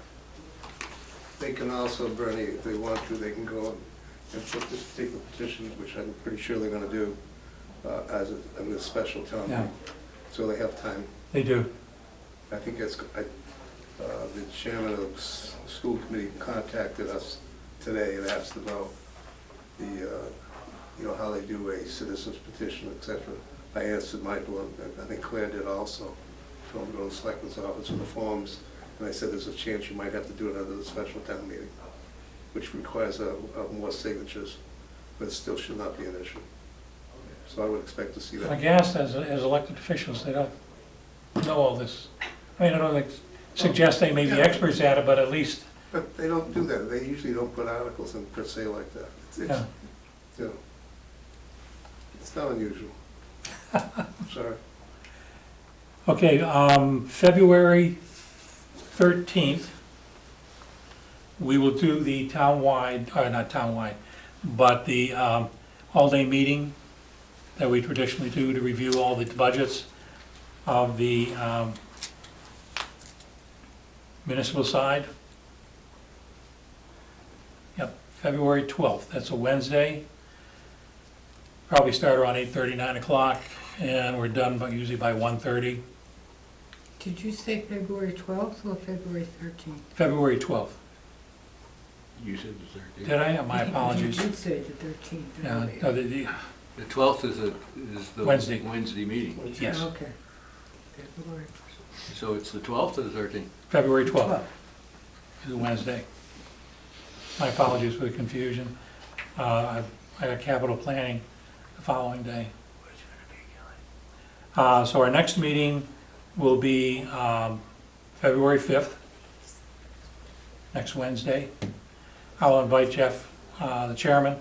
They can also, Bernie, if they want to, they can go and put this particular petition, which I'm pretty sure they're gonna do, as a special town Yeah. meeting. So they have time. They do. I think that's, the chairman of the school committee contacted us today and asked about the, how they do a citizen's petition, et cetera. I answered Michael, and I think Claire did also. Told him to go to the selectman's office with the forms, and I said there's a chance you might have to do it under the special town meeting, which requires more signatures, but it still should not be an issue. So I would expect to see that. I guess as elected officials, they don't know all this. I mean, I don't like suggest they may be experts at it, but at least, But they don't do that. They usually don't put articles in per se like that. yeah. You know, it's not unusual. Sorry. Okay, February 13th, we will do the townwide, or not townwide, but the all-day meeting that we traditionally do to review all the budgets of the municipal side. Yep, February 12th, that's a Wednesday. Probably start around 8:30, 9 o'clock, and we're done usually by 1:30. Did you say February 12th or February 13th? February 12th. You said the 13th. Did I? My apologies. You did say the 13th. Yeah, earlier. no, The 12th is the Wednesday. Wednesday meeting. yes, Okay. February. So it's the 12th or the 13th? February 12th is a Wednesday. My apologies for the confusion. I got capital planning the following day. So our next meeting will be February 5th, next Wednesday. I'll invite Jeff, the chairman,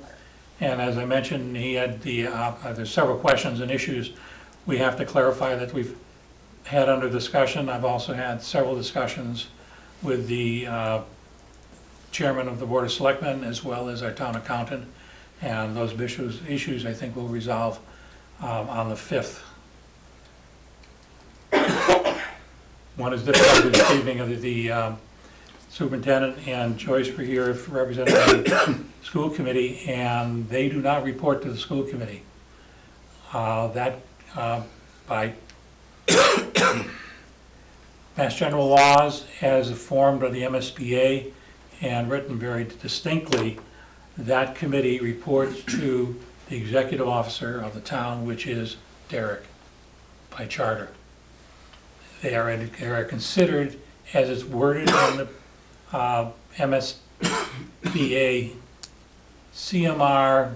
and as I mentioned, he had there's several questions and issues we have to clarify that we've had under discussion. I've also had several discussions with the chairman of the Board of Selectmen as well as our town accountant, and those issues I think will resolve on the 5th. One is difficult this evening, of the superintendent and Joyce were here representing the school committee, and they do not report to the school committee. That by Mass General laws as formed by the MSBA and written very distinctly, that committee reports to the executive officer of the town, which is Derek, by charter. They are considered, as it's worded in the MSBA CMR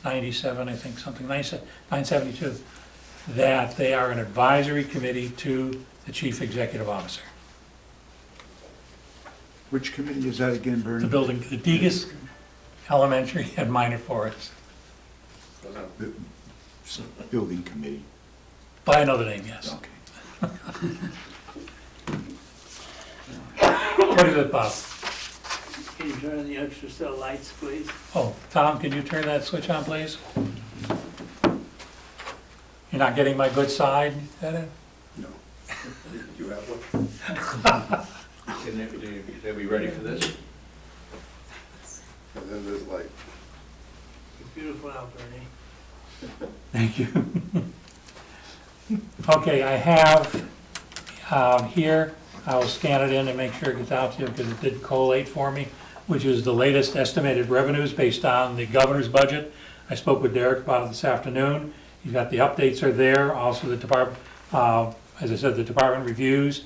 97, I think, something, 972, that they are an advisory committee to the chief executive officer. Which committee is that again, Bernie? The building, the Degas Elementary and Minor Forest. The building committee. By another name, yes. What is it, Bob? Can you turn on the extra set of lights, please? Oh, Tom, can you turn that switch on, please? You're not getting my good side, is that it? No. You have one? Are we ready for this? And then there's light. It's beautiful out, Bernie. Thank you. Okay, I have here, I'll scan it in and make sure it gets out to you because it did collate for me, which is the latest estimated revenues based on the governor's budget. I spoke with Derek about it this afternoon. You've got the updates are there, also the department, as I said, the department reviews.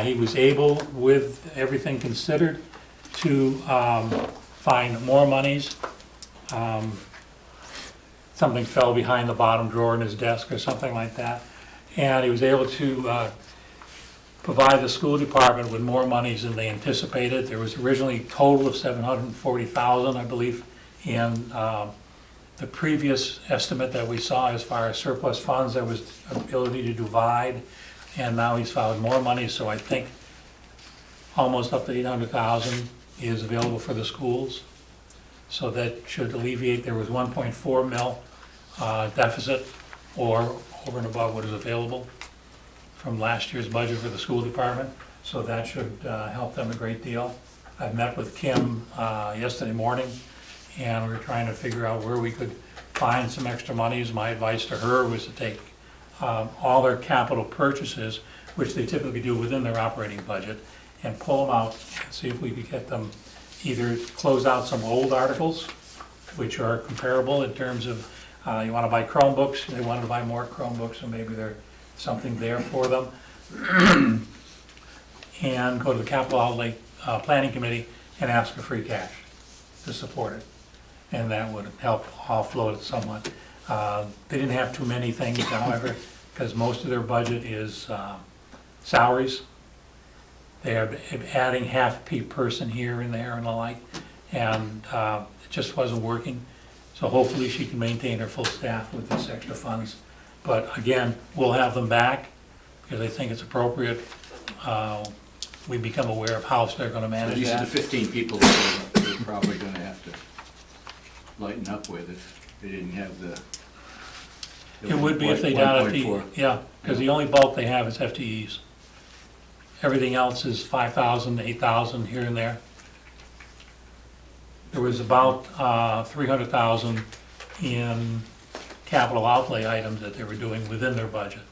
He was able, with everything considered, to find more monies. Something fell behind the bottom drawer in his desk or something like that. And he was able to provide the school department with more monies than they anticipated. There was originally a total of $740,000, I believe, in the previous estimate that we saw as far as surplus funds. There was ability to divide, and now he's found more money, so I think almost up to $800,000 is available for the schools. So that should alleviate, there was 1.4 mil deficit or over and above what is available from last year's budget for the school department. So that should help them a great deal. I met with Kim yesterday morning, and we were trying to figure out where we could find some extra monies. My advice to her was to take all their capital purchases, which they typically do within their operating budget, and pull them out and see if we could get them either close out some old articles, which are comparable in terms of you want to buy Chromebooks, they wanted to buy more Chromebooks, so maybe there's something there for them. And go to the capital outlay planning committee and ask for free cash to support it. And that would help offload it somewhat. They didn't have too many things, however, because most of their budget is salaries. They're adding half person here and there and the like, and it just wasn't working. So hopefully she can maintain her full staff with this extra funds. But again, we'll have them back because I think it's appropriate. We become aware of how they're going to manage These are the that. 15 people that they're probably going to have to lighten up with if they didn't have the. It would be if they down at the, yeah, because the only bulk they have is FTEs. Everything else is 5,000, 8,000 here and there. There was about 300,000 in capital outlay items that they were doing within their budget.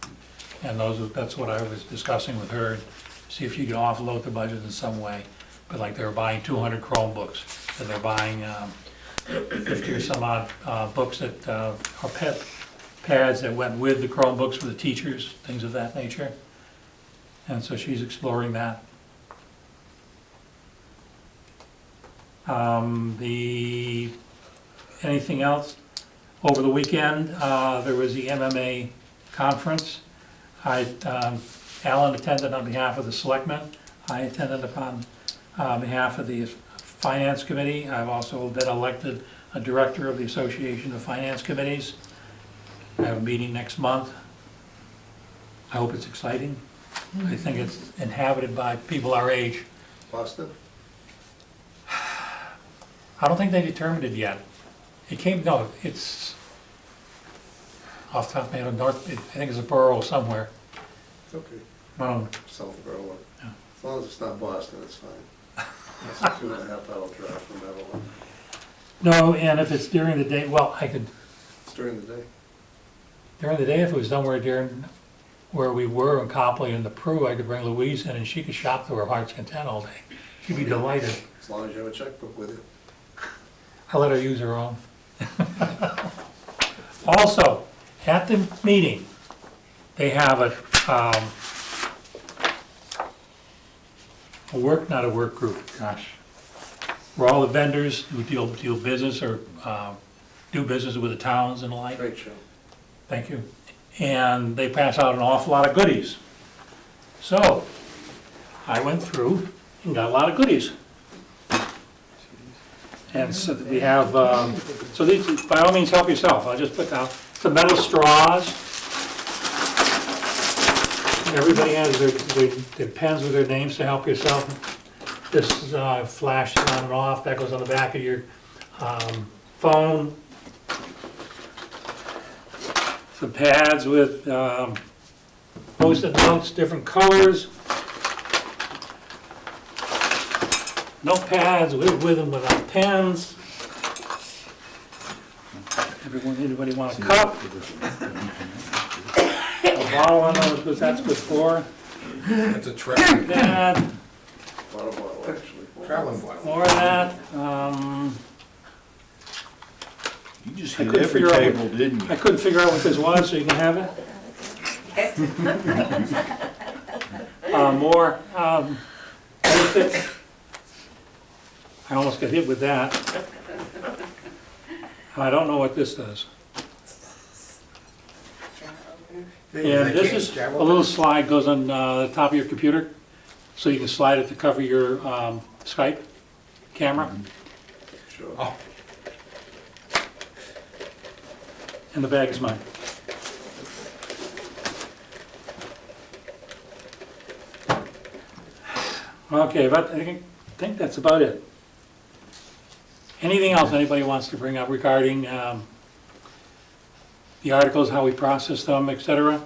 And that's what I was discussing with her, see if you could offload the budget in some way. But like they were buying 200 Chromebooks, and they're buying 50 or some odd books that are pads that went with the Chromebooks for the teachers, things of that nature. And so she's exploring that. Anything else? Over the weekend, there was the MMA conference. Alan attended on behalf of the selectmen. I attended upon behalf of the finance committee. I've also been elected a director of the Association of Finance Committees. I have a meeting next month. I hope it's exciting. I think it's inhabited by people our age. Boston? I don't think they determined it yet. It came, no, it's off the top of my head, north, I think it's a borough somewhere. Okay, South Berlin. Yeah. As long as it's not Boston, it's fine. It's a 2.5-hour drive from Evelyn. No, and if it's during the day, well, I could, It's during the day. during the day, if it was somewhere during where we were in Copley and the Prue, I could bring Louise in and she could shop to her heart's content all day. She'd be delighted. As long as you have a checkbook with you. I let her use her own. Also, at the meeting, they have a not a work group, gosh, where all the vendors who deal business or do business with the towns and the like. Great show. Thank you. And they pass out an awful lot of goodies. So, I went through and got a lot of goodies. And so we have, so these, by all means, help yourself. I'll just put down some metal straws. Everybody has their pens with their names to help yourself. This flashes on and off, that goes on the back of your phone. Some pads with post-it notes, different colors. Notepads with and without pens. Anybody want a cup? A bottle, I don't know what that's good for. That's a traveling That, Bottle, actually. bottle. more of that. You just I hit couldn't every figure out table, didn't you? I couldn't figure out what this was, so you can have it. More, basic. I almost got hit with that. I don't know what this does. And this is a little slide goes on the top of your computer, so you can slide it to cover your Skype camera. Sure. Oh, And the bag is mine. Okay, but I think that's about it. Anything else anybody wants to bring up regarding the articles, how we process them, et cetera?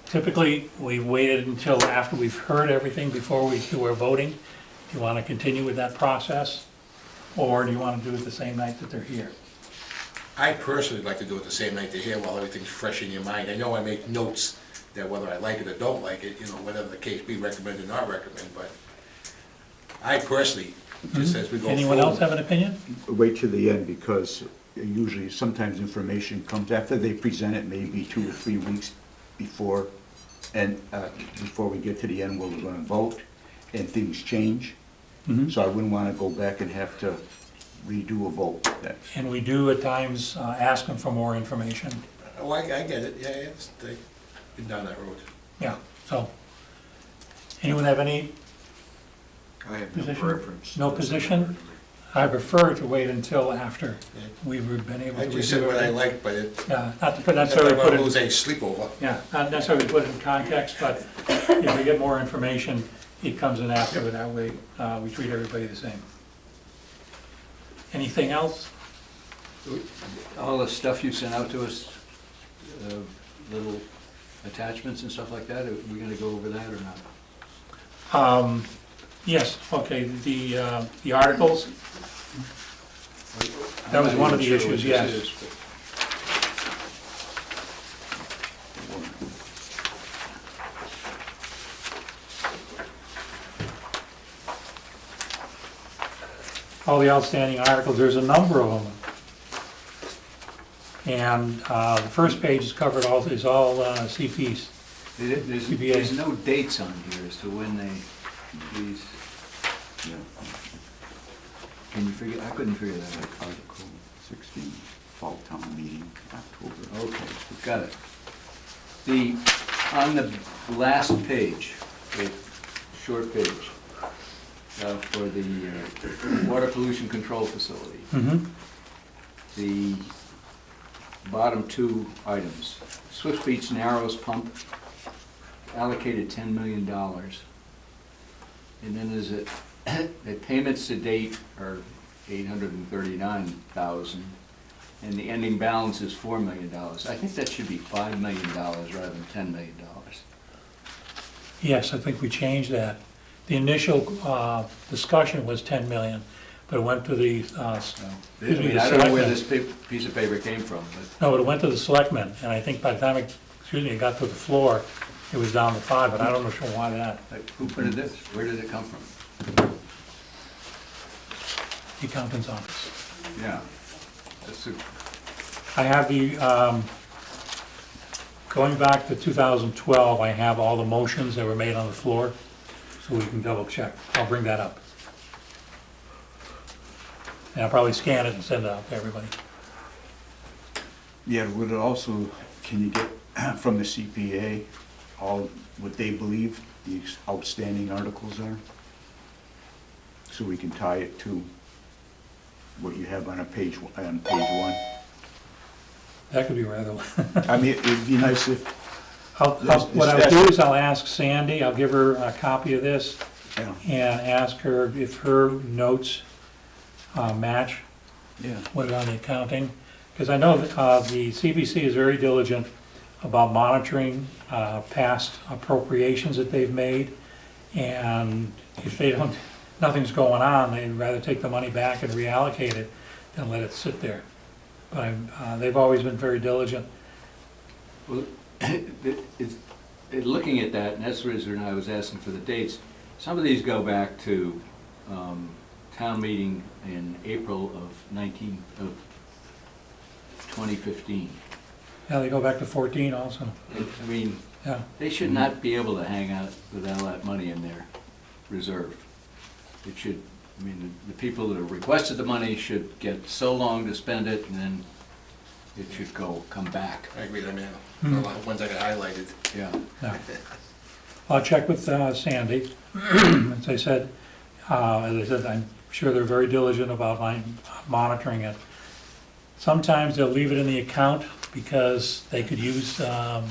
Typically, we waited until after we've heard everything before we do our voting. Do you want to continue with that process? Or do you want to do it the same night that they're here? I personally like to do it the same night they're here while everything's fresh in your mind. I know I make notes that whether I like it or don't like it, you know, whatever the case be, recommend or not recommend, but I personally, just as we go forward. Anyone else have an opinion? Wait till the end, because usually sometimes information comes after they present it, maybe 2 or 3 weeks before, and before we get to the end where we're gonna vote, and things change. So I wouldn't wanna go back and have to redo a vote. And we do at times ask them for more information. Oh, I get it, yeah, it's, they've been down that road. Yeah, so, anyone have any I have position? preference. No position? I prefer to wait until after we've been able to I review just said what I it. like, but it, Yeah, not to put I'm necessarily not put gonna it, lose any sleep over. yeah, not necessarily put it in context, but if we get more information, it comes in after, that way we treat everybody the same. Anything else? All the stuff you sent out to us, little attachments and stuff like that, are we gonna go over that or not? Yes, okay, the articles, that was one of the I'm not even sure issues, what yes. this is, but- all the outstanding articles, there's a number of them. And the first page is covered, is all CPs. There's CBA. there's no dates on here as to when these, Yeah. can you figure, I couldn't figure that out. Article 16, fall town meeting, October. Okay, got it. On the last page, the short page, for the water pollution control facility, the bottom 2 items, Swift Beach Narrows Pump, allocated $10 million. And then there's the payments to date are $839,000, and the ending balance is $4 million. I think that should be $5 million rather than $10 million. Yes, I think we changed that. The initial discussion was 10 million, but it went to the, I mean, I don't know where this piece of paper came from, but no, but it went to the selectmen, and I think by the time it got to the floor, it was down to 5, but I don't know sure why that. like, who put it this? Where did it come from? The accountant's office. Yeah. That's a, I have the, going back to 2012, I have all the motions that were made on the floor, so we can double check. I'll bring that up. And I'll probably scan it and send it out to everybody. Yeah, would it also, can you get from the CPA all what they believe the outstanding articles are? So we can tie it to what you have on page 1. That could be rather, I mean, it'd be nice if What I'll do is I'll ask Sandy, I'll give her a copy of this Yeah, and ask her if her notes match yeah. what on the accounting. Because I know that the CBC is very diligent about monitoring past appropriations that they've made. And if they don't, nothing's going on, they'd rather take the money back and reallocate it than let it sit there. But they've always been very diligent. Well, looking at that, and that's the reason I was asking for the dates, some of these go back to town meeting in April of 2015. Yeah, they go back to 14 also, I mean, yeah. they should not be able to hang out with all that money in their reserve. It should, I mean, the people that have requested the money should get so long to spend it, and then it should come back. I agree, I mean, a Hmm. lot of ones I got highlighted. Yeah. Yeah. I'll check with Sandy. As I said, I'm sure they're very diligent about monitoring it. Sometimes they'll leave it in the account because they could use the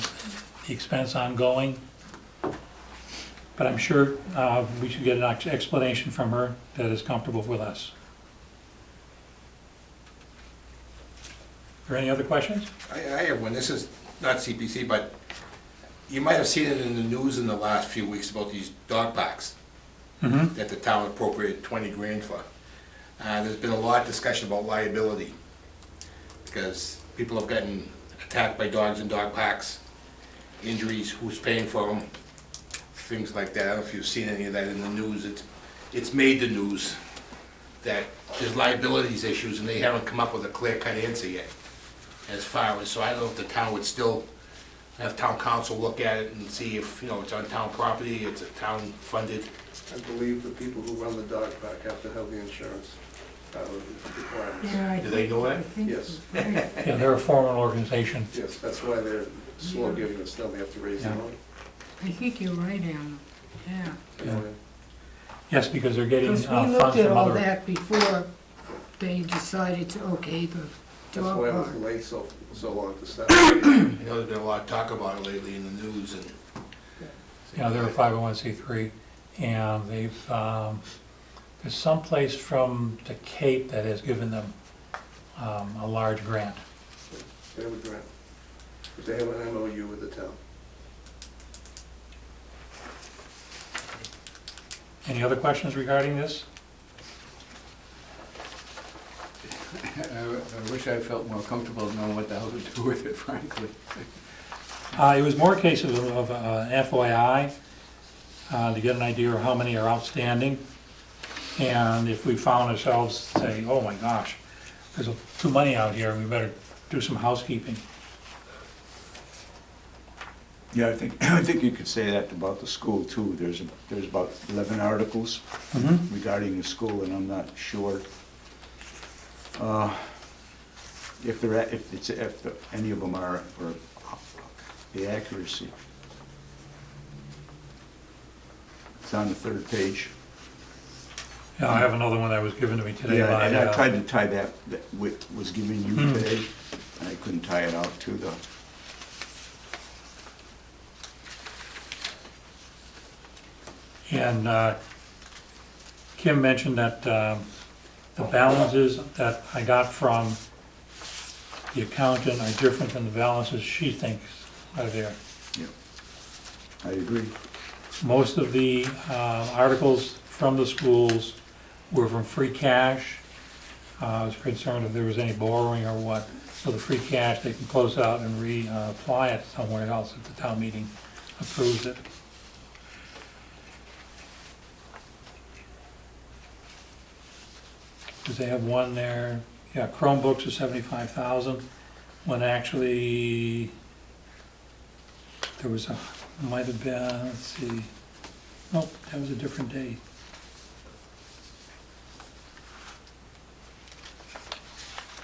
expense ongoing. But I'm sure we should get an explanation from her that is comfortable with us. Are there any other questions? I have one, this is not CPC, but you might have seen it in the news in the last few weeks about these dog parks Mm-hmm. that the town appropriated 20 grand for. There's been a lot of discussion about liability, because people have gotten attacked by dogs in dog parks, injuries, who's paying for them, things like that. I don't know if you've seen any of that in the news. It's made the news that there's liabilities issues, and they haven't come up with a clear-cut answer yet as far as, so I don't know if the town would still have town council look at it and see if, it's on town property, it's a town-funded. I believe the people who run the dog park have to have the insurance requirements. Yeah, Do they know that? I think Yes. it's right. Yeah, they're a formal organization. Yes, that's why they're slow giving us stuff, they have to raise the Yeah. money. I think you're right, Alan. Yeah. Yeah. Yes, because they're getting Because we funds looked at from all other. that before they decided to okay the That's dog why it was park. delayed so long to start. I know there's been a lot of talk about it lately in the news, and They're a 501c3, and they've, there's some place from the Cape that has given them a large grant. They have a grant, but they have an MOU with the town. Any other questions regarding this? I wish I felt more comfortable knowing what the hell to do with it, frankly. It was more a case of FYI, to get an idea of how many are outstanding. And if we found ourselves saying, oh my gosh, there's too many out here, we better do some housekeeping. Yeah, I think you could say that about the school too. There's about 11 articles Mm-hmm. regarding the school, and I'm not sure if any of them are, or the accuracy. It's on the third page. Yeah, I have another one that was given to me today Yeah, by. and I tried to tie that was given you Hmm. today, and I couldn't tie it out to the. And Kim mentioned that the balances that I got from the accountant are different than the balances she thinks are there. Yeah, I agree. Most of the articles from the schools were from free cash. I was concerned if there was any borrowing or what. So the free cash, they can close out and reapply it somewhere else if the town meeting approves it. Because they have one there, yeah, Chromebooks are 75,000, when actually there was might have been, let's see, nope, that was a different date.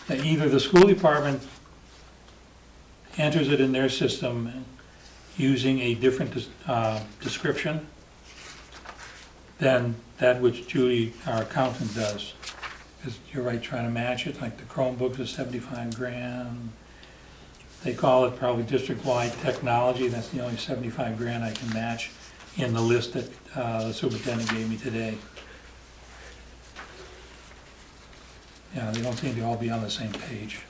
That either the school department enters it in their system using a different description than that which Judy, our accountant, does. Because you're right, trying to match it, like the Chromebooks is 75 grand. They call it probably district-wide technology. That's the only 75 grand I can match in the list that the superintendent gave me today. Yeah, they don't seem to all be on the same page.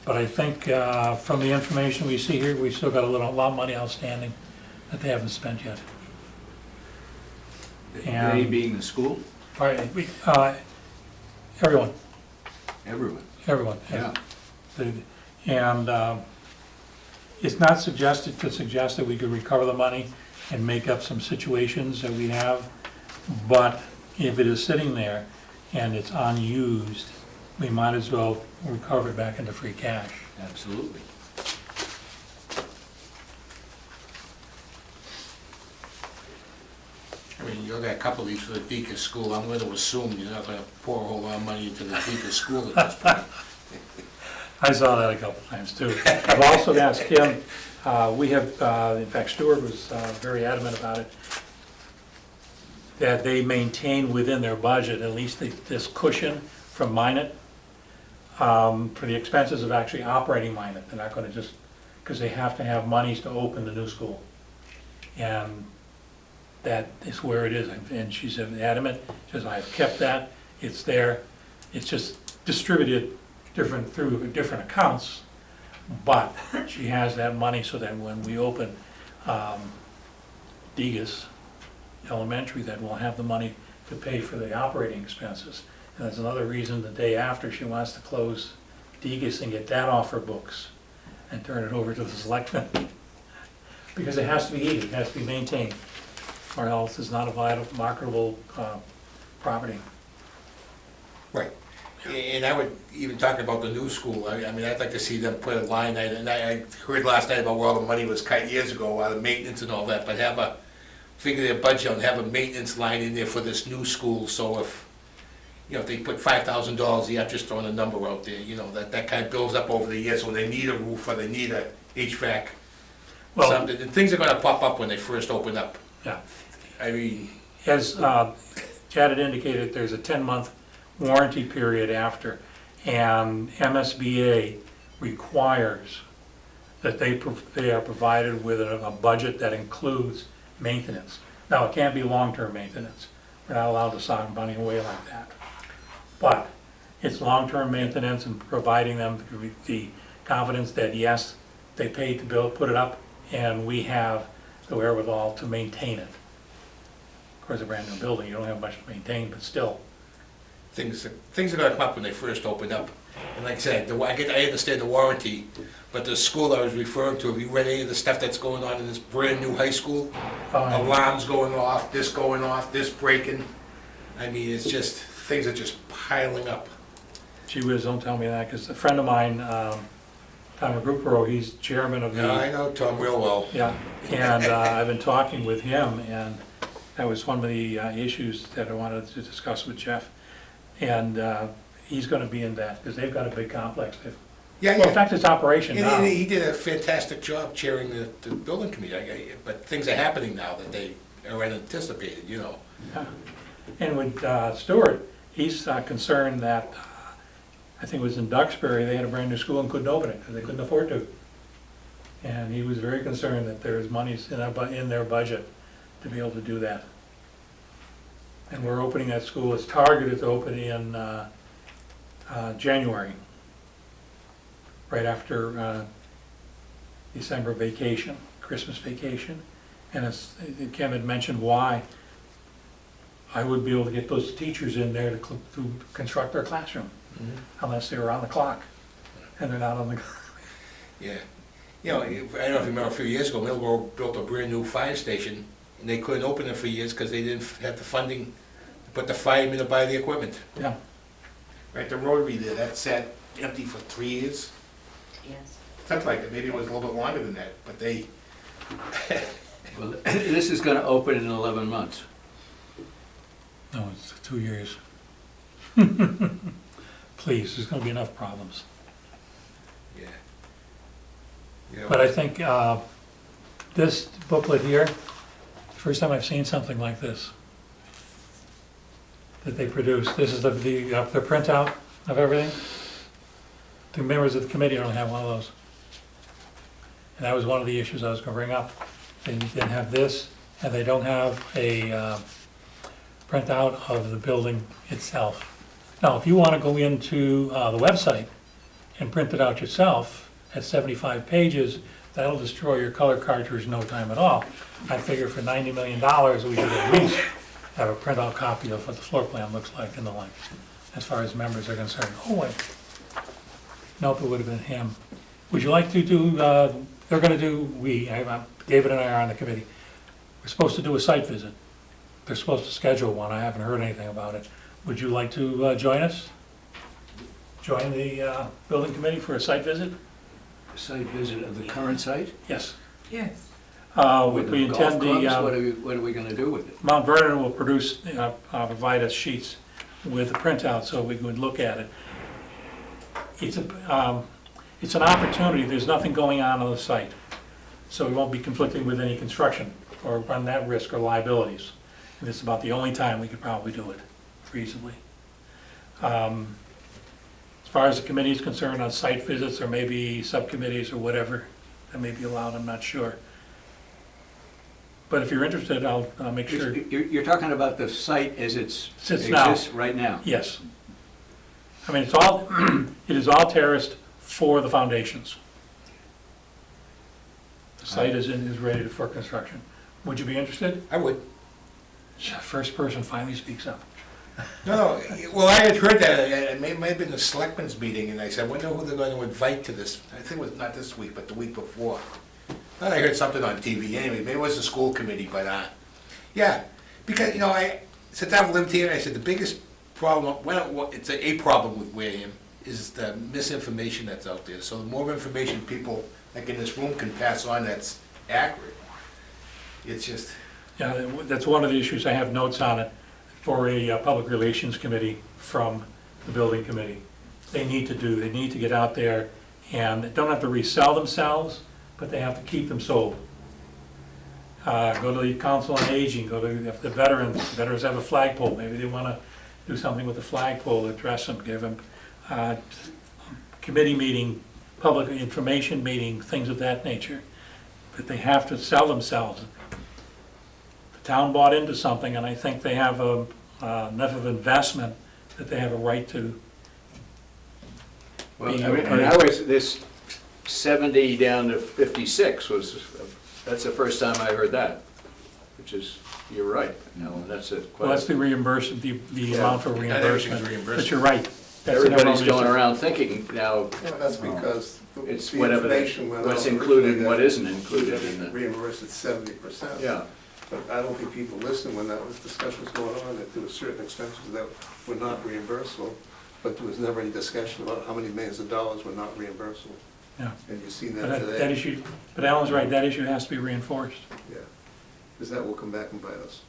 But I think from the information we see here, we've still got a lot of money outstanding that they haven't spent yet. They being the school? All right, everyone, Everyone. yeah. And it's not suggested to suggest that we could recover the money and make up some situations that we have, but if it is sitting there and it's unused, we might as well recover it back into free cash. Absolutely. I mean, you got a couple of these for the Deacon's School, I'm gonna assume you're not gonna pour a whole lot of money into the Deacon's School at this point. I saw that a couple times too. I've also asked him, we have, in fact Stuart was very adamant about it, that they maintain within their budget at least this cushion from Minot for the expenses of actually operating Minot. They're not gonna just, because they have to have monies to open the new school. And that is where it is. And she's adamant, she says, I've kept that, it's there, it's just distributed through different accounts, but she has that money so that when we open Degas Elementary, that we'll have the money to pay for the operating expenses. And that's another reason the day after she wants to close Degas and get that off her books and turn it over to the selectmen. Because it has to be heated, it has to be maintained, or else it's not a viable, marketable property. Right. And I would, even talking about the new school, I mean, I'd like to see them put a line item, and I heard last night about where all the money was cut years ago, out of maintenance and all that, but figure their budget and have a maintenance line in there for this new school, so if, if they put $5,000, you have just throwing a number out there, that kind of builds up over the years when they need a roof or they need a HVAC, something, and things are gonna pop up when they first open up. Yeah. I mean, As Chad had indicated, there's a 10-month warranty period after, and MSBA requires that they are provided with a budget that includes maintenance. Now, it can't be long-term maintenance. We're not allowed to sock money away like that. But it's long-term maintenance and providing them the confidence that, yes, they paid to put it up, and we have the wherewithal to maintain it. Of course, a brand new building, you don't have much to maintain, but still. things are gonna come up when they first open up. And like I said, I understand the warranty, but the school I was referring to, have you read any of the stuff that's going on in this brand new high school? Alarms going off, this breaking. I mean, it's just, things are just piling up. Gee whiz, don't tell me that, because a friend of mine, Tom Grupero, he's chairman of the... Yeah, I know Tom real well. Yeah, and I've been talking with him, and that was one of the issues that I wanted to discuss with Jeff. And he's gonna be in that, because they've got a big complex. Yeah, Well, in fact, it's operation now. And he did a fantastic job chairing the building committee, but things are happening now that they are anticipated, Yeah. And with Stuart, he's concerned that, I think it was in Duxbury, they had a brand new school and couldn't open it, because they couldn't afford to. And he was very concerned that there's monies in their budget to be able to do that. And we're opening that school, it's targeted to open in January, right after December vacation, Christmas vacation. And Kim had mentioned why I would be able to get those teachers in there to construct their classroom, unless they were on the clock, and they're not on the clock. Yeah. I don't know if you remember a few years ago, Millboro built a brand new fire station, and they couldn't open it for years because they didn't have the funding to put the firemen to buy the equipment. Yeah. Right, the rotary there, that sat empty for 3 years. Yes. Something like that, maybe it was a little bit longer than that, but they, Well, this is gonna open in 11 months. No, it's 2 years. Please, there's gonna be enough problems. yeah. But I think this booklet here, First time I've seen something like this that they produced. This is the printout of everything. The members of the committee don't have one of those. And that was one of the issues I was gonna bring up. They didn't have this, and they don't have a printout of the building itself. Now, if you wanna go into the website and print it out yourself at 75 pages, that'll destroy your color cartridge in no time at all. I figure for $90 million, we should at least have a printout copy of what the floor plan looks like and the like, as far as members are concerned. Oh, wait. Nope, it would have been him. Would you like to do, they're gonna do, David and I are on the committee. We're supposed to do a site visit. They're supposed to schedule one. I haven't heard anything about it. Would you like to join us? Join the building committee for a site visit? Site visit of the current site? Yes. Yes. We intend Golf the, clubs? What are we gonna do with it? Mount Vernon will provide us sheets with a printout so we can look at it. It's an opportunity, there's nothing going on the site, so we won't be conflicting with any construction or run that risk or liabilities. And this is about the only time we could probably do it reasonably. As far as the committee is concerned on site visits or maybe subcommittees or whatever, that may be allowed, I'm not sure. But if you're interested, I'll make sure. You're talking about the site as it Sits now. exists right now? Yes. I mean, it's all, it is all terraced for the foundations. The site is ready for construction. Would you be interested? I would. First person finally speaks up. No, well, I had heard that, it may have been the selectmen's meeting, and I said, I wonder who they're going to invite to this. I think it was not this week, but the week before. Thought I heard something on TV anyway, maybe it was the school committee, but, yeah. Because, since I've lived here, I said the biggest problem, it's a problem with Wareham, is the misinformation that's out there. So the more information people, like in this room, can pass on that's accurate, it's just... Yeah, that's one of the issues. I have notes on it for a public relations committee from the building committee. They need to get out there, and they don't have to resell themselves, but they have to keep them sold. Go to the Council on Aging, go to the veterans have a flagpole, maybe they want to do something with the flagpole, address them, give them committee meeting, public information meeting, things of that nature. But they have to sell themselves. The town bought into something, and I think they have enough of investment that they have a right to. Well, this 70 down to 56 that's the first time I heard that, which is, you're right, Alan, that's it. Well, that's the reimbursement, the amount for reimbursement, reimbursement. but you're right. That's Everybody's another going issue. around thinking now, Yeah, that's because it's the whatever, information went what's out included and what originally isn't included that in the, reimbursed at 70%. yeah. But I don't think people listened when that was discussion was going on, that there were certain expenses that were not reimbursable, but there was never any discussion about how many millions of dollars were not reimbursable. Yeah. And you've seen But that that today. issue, but Alan's right, that issue has to be reinforced. Yeah, because that will come back and bite us.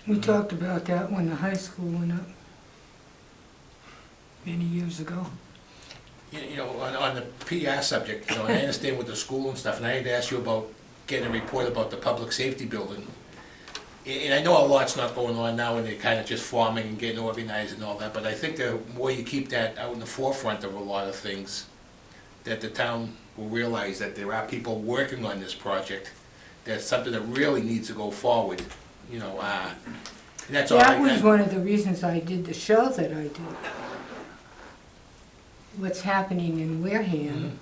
We talked about that when the high school went up many years ago. On the PR subject, and I understand with the school and stuff, and I had asked you about getting a report about the public safety building. And I know a lot's not going on now, and they're kind of just forming and getting organized and all that, but I think the more you keep that out in the forefront of a lot of things, that the town will realize that there are people working on this project, that's something that really needs to go forward, and that's all. That was one of the reasons I did the show that I did. What's happening in Wareham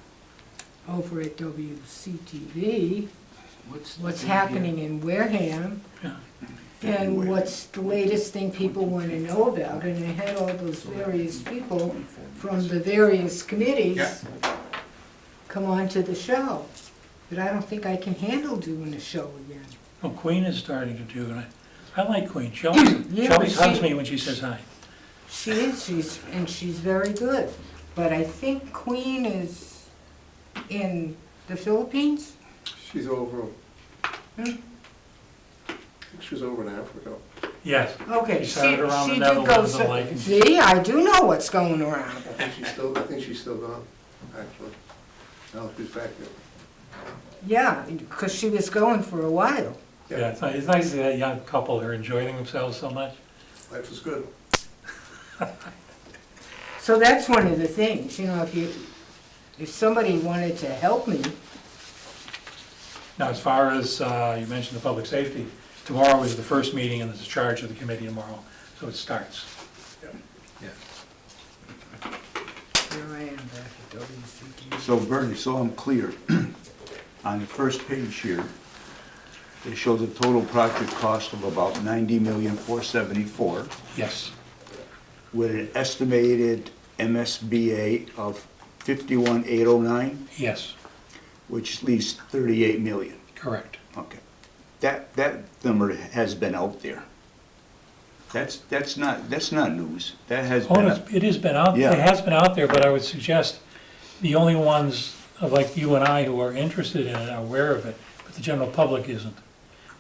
over at WCTV, what's happening in Wareham, Yeah. and what's the latest thing people want to know about. And I had all those various people from the various committees Yeah. come on to the show. But I don't think I can handle doing a show again. Well, Queen is starting to do, and I like Queen. She always, Yeah, she always but hugs she- me when she says hi. She is, she's very good. But I think Queen is in the Philippines? She's over, Hmm? I think she's over in Africa. Yes. Okay, She started around the she did go, Netherlands and like. see, I do know what's going around. I think she's still gone, actually. I don't know if she's back yet. Yeah, because she was going for a while. Yeah, it's nice to see that young couple, they're enjoying themselves so much. Life is good. So that's one of the things, you know, if somebody wanted to help me, Now, as far as, you mentioned the public safety, tomorrow is the first meeting and it's the charge of the committee tomorrow, so it starts. here I am back at WCT. So Bernie, so I'm clear, on the first page here, it shows a total project cost of about $90,474,000 Yes, with an estimated MSBA of $51,809,000, yes, which leaves $38 million. correct. Okay. That number has been out there. That's not news. That has Oh, been, it has been out, Yeah. it has been out there, but I would suggest the only ones, like you and I, who are interested in it are aware of it, but the general public isn't.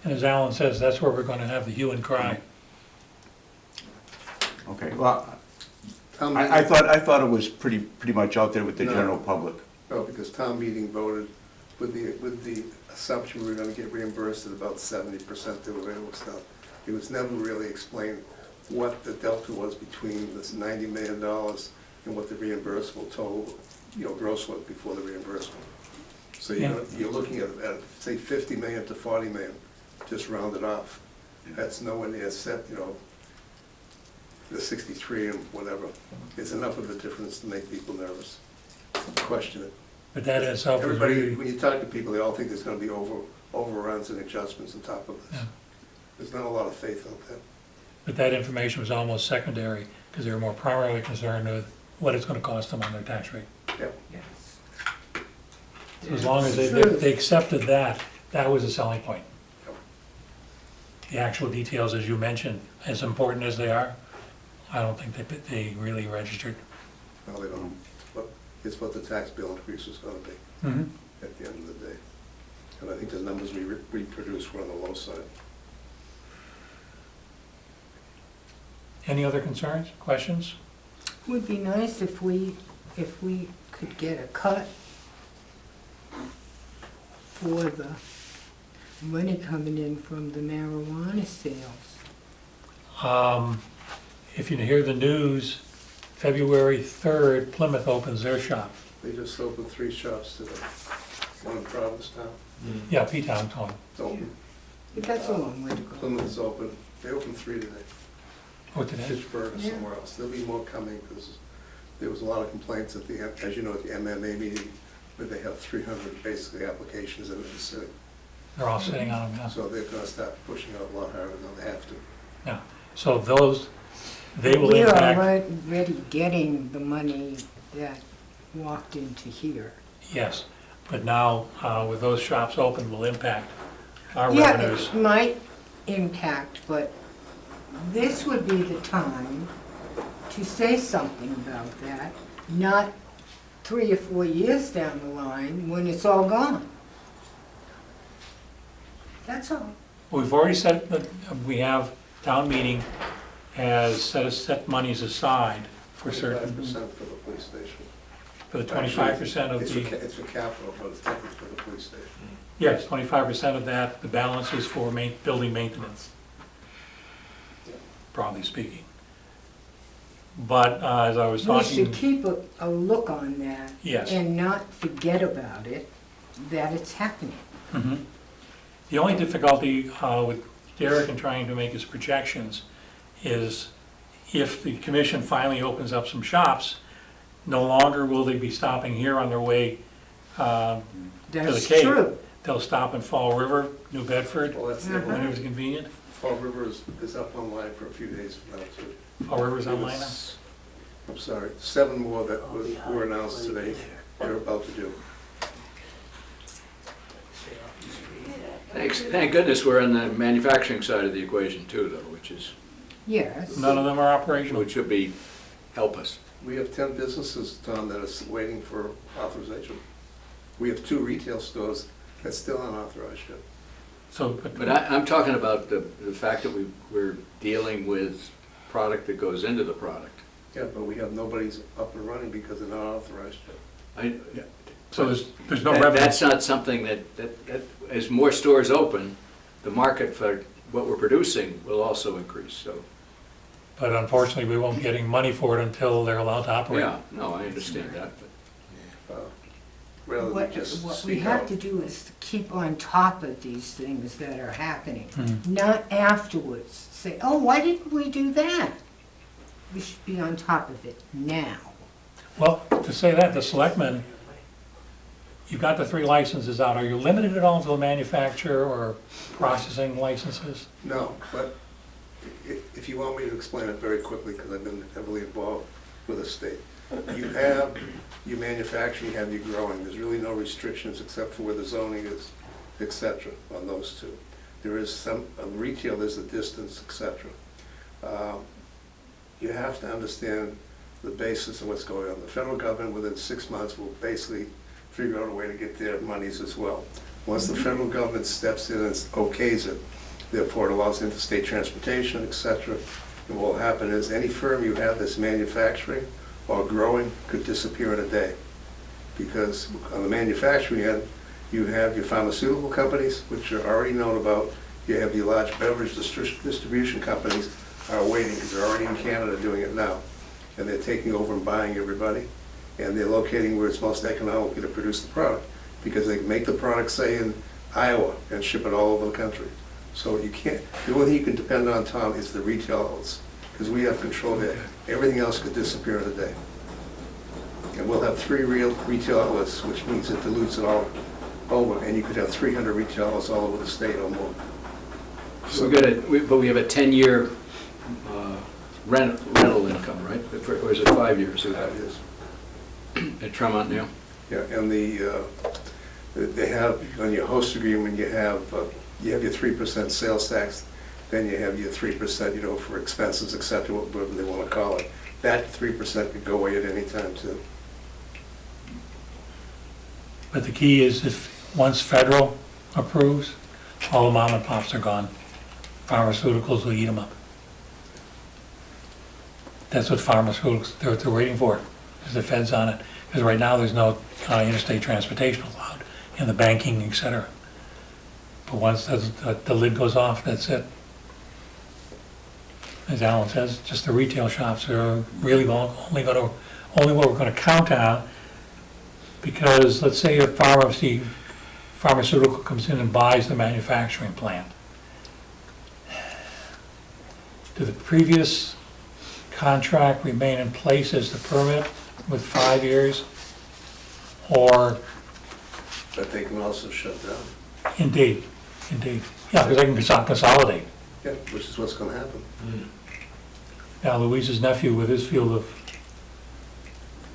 And as Alan says, that's where we're gonna have the hue and cry. okay, well, Town I meeting- thought it was pretty much out there with the No. general public. No, because town meeting voted with the assumption we were gonna get reimbursed at about 70% of available stuff. It was never really explained what the delta was between this $90 million and what the reimbursable total, gross was before the reimbursement. So you're looking at, say, 50 million to 40 million, just rounded off. That's nowhere near set, the 63 and whatever. It's enough of a difference to make people nervous, question it. But that in itself is Everybody, really, when you talk to people, they all think there's gonna be overruns and adjustments on top of this. Yeah. There's not a lot of faith out there. but that information was almost secondary, because they were more primarily concerned with what it's gonna cost them on their tax rate. Yep. So as long as they accepted that, that was a selling point. The actual details, as you mentioned, as important as they are, I don't think they really registered. No, they don't. It's what the tax bill increase is gonna be Mhm. at the end of the day. And I think the numbers we reproduced were on the low side. Any other concerns, questions? Would be nice if we could get a cut for the money coming in from the marijuana sales. If you hear the news, February 3rd, Plymouth opens their shop. They just opened 3 shops today. One in Provincetown, Yeah, P-Town, Tom. it's open. But that's a long way to go. Plymouth is open. They opened 3 today. Oh, today? Pittsburgh or somewhere else. There'll be more coming because there was a lot of complaints at the, as you know, at the MMA meeting, where they have 300 basically applications in the city. They're all sitting on them, yeah. So they're gonna start pushing out a lot harder than they have to. Yeah. So those, they will We are impact, already getting the money that walked into here. yes. But now, with those shops open, will impact our Yeah, revenues. it might impact, but this would be the time to say something about that, not 3 or 4 years down the line when it's all gone. That's all. We've already said that we have, town meeting has set monies aside for certain, 25% for the police station. for the 25% of It's the, it's for capital, but it's technically for the police station. yes, 25% of that, the balance is for building maintenance, broadly speaking. But as I was We should talking, keep a look on that. Yes. And not forget about it, that it's happening. Mhm. The only difficulty with Derek in trying to make his projections is if the commission finally opens up some shops, no longer will they be stopping here on their way to the That's Cape. true. They'll stop in Fall River, New Bedford, Well, that's the Uh-huh. whenever it's convenient. Fall River is up online for a few days from now, too. Fall River's online now. I'm sorry, 7 more that were announced today, they're about to do. Thank goodness we're on the manufacturing side of the equation too, though, Yes. None of them are operational. which should be, help us. We have 10 businesses, Tom, that are waiting for authorization. We have 2 retail stores that's still unauthorized yet. So, But I'm talking about the fact that we're dealing with product that goes into the product. Yeah, but we have nobody's up and running because they're not authorized yet. so there's no revenue. That's not something that, as more stores open, the market for what we're producing will also increase, so. But unfortunately, we won't be getting money for it until they're allowed to operate. Yeah, no, I understand that, but. Rather than What just what we speak have out. to do is keep on top of these things that are happening, Mhm. not afterwards. Say, oh, why didn't we do that? We should be on top of it now. Well, to say that, the selectmen, you've got the 3 licenses out. Are you limited at all to the manufacturer or processing licenses? No, but if you want me to explain it very quickly, because I've been heavily involved with the state. You have your manufacturing, you have your growing. There's really no restrictions except for where the zoning is, et cetera, on those two. There is some, on retail, there's a distance, et cetera. You have to understand the basis of what's going on. The federal government, within 6 months, will basically figure out a way to get their monies as well. Once the federal government steps in and okays it, therefore it allows interstate transportation, et cetera, and what will happen is any firm you have that's manufacturing or growing could disappear in a day. Because on the manufacturing end, you have your pharmaceutical companies, which are already known about. You have your large beverage distribution companies are waiting, because they're already in Canada doing it now. And they're taking over and buying everybody. And they're locating where it's most economical to produce the product. Because they can make the product, say, in Iowa and ship it all over the country. So you can't, the only thing you can depend on, Tom, is the retail outlets. Because we have control there. Everything else could disappear in a day. And we'll have 3 real retail outlets, which means it dilutes it all over. And you could have 300 retail outlets all over the state or more. So but we have a 10-year rental income, right? Or is it 5 years? That is. At Tremont now? Yeah, and they have, on your host agreement, you have your 3% sales tax, then you have your 3%, for expenses, et cetera, whatever they want to call it. That 3% could go away at any time, too. But the key is if, once federal approves, all the mom and pops are gone. Pharmaceuticals will eat them up. That's what pharmaceuticals, they're waiting for, is the feds on it. Because right now, there's no interstate transportation allowed in the banking, et cetera. But once the lid goes off, that's it. As Alan says, just the retail shops are really only what we're going to count on. Because let's say a pharmaceutical comes in and buys the manufacturing plant. Do the previous contract remain in place as the permit with 5 years? Or, But they can also shut down. indeed, yeah, because they can consolidate. Yeah, which is what's going to happen. Now Louise's nephew with his field of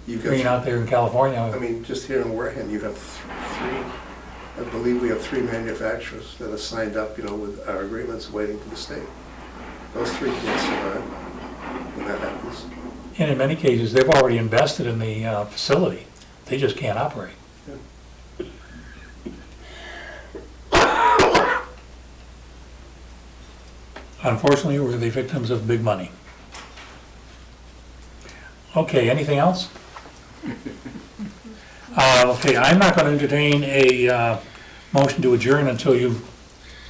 You've green got, out there in California, I mean, just here in Wareham, you have 3, I believe we have 3 manufacturers that are signed up, with our agreements waiting for the state. Those 3 can't survive when that happens. and in many cases, they've already invested in the facility. They just can't operate. Unfortunately, we're the victims of big money. Okay, anything else? Okay, I'm not going to entertain a motion to adjourn until you've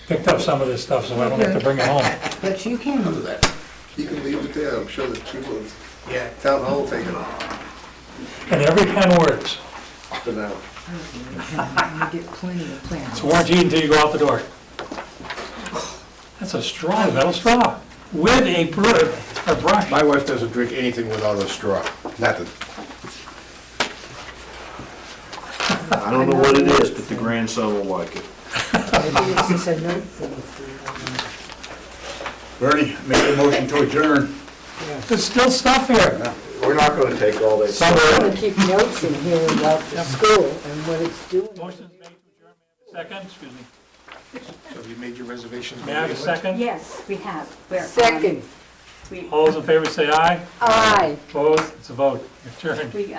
picked up some of this stuff, so I don't have to bring it home. But you can, Under that, you can leave it there. I'm sure that people in town hall will take it And every 10 words. for now. you get plenty of plans. It's warranted until you go out the door. That's a straw, metal straw, with a brush. My wife doesn't drink anything without a straw, nothing. I don't know what it is, but the grandson will like it. Maybe it's just a note thing. Bernie, make a motion to adjourn. There's still stuff here. We're not gonna take all this. I'm gonna keep notes in here about the school and what it's doing. Motion's made to adjourn. Second, excuse me. So have you made your reservations? May I have a second? Yes, we have. We're, Second, We, All those in favor say aye. aye. Opposed? It's a vote. Adjourned. we,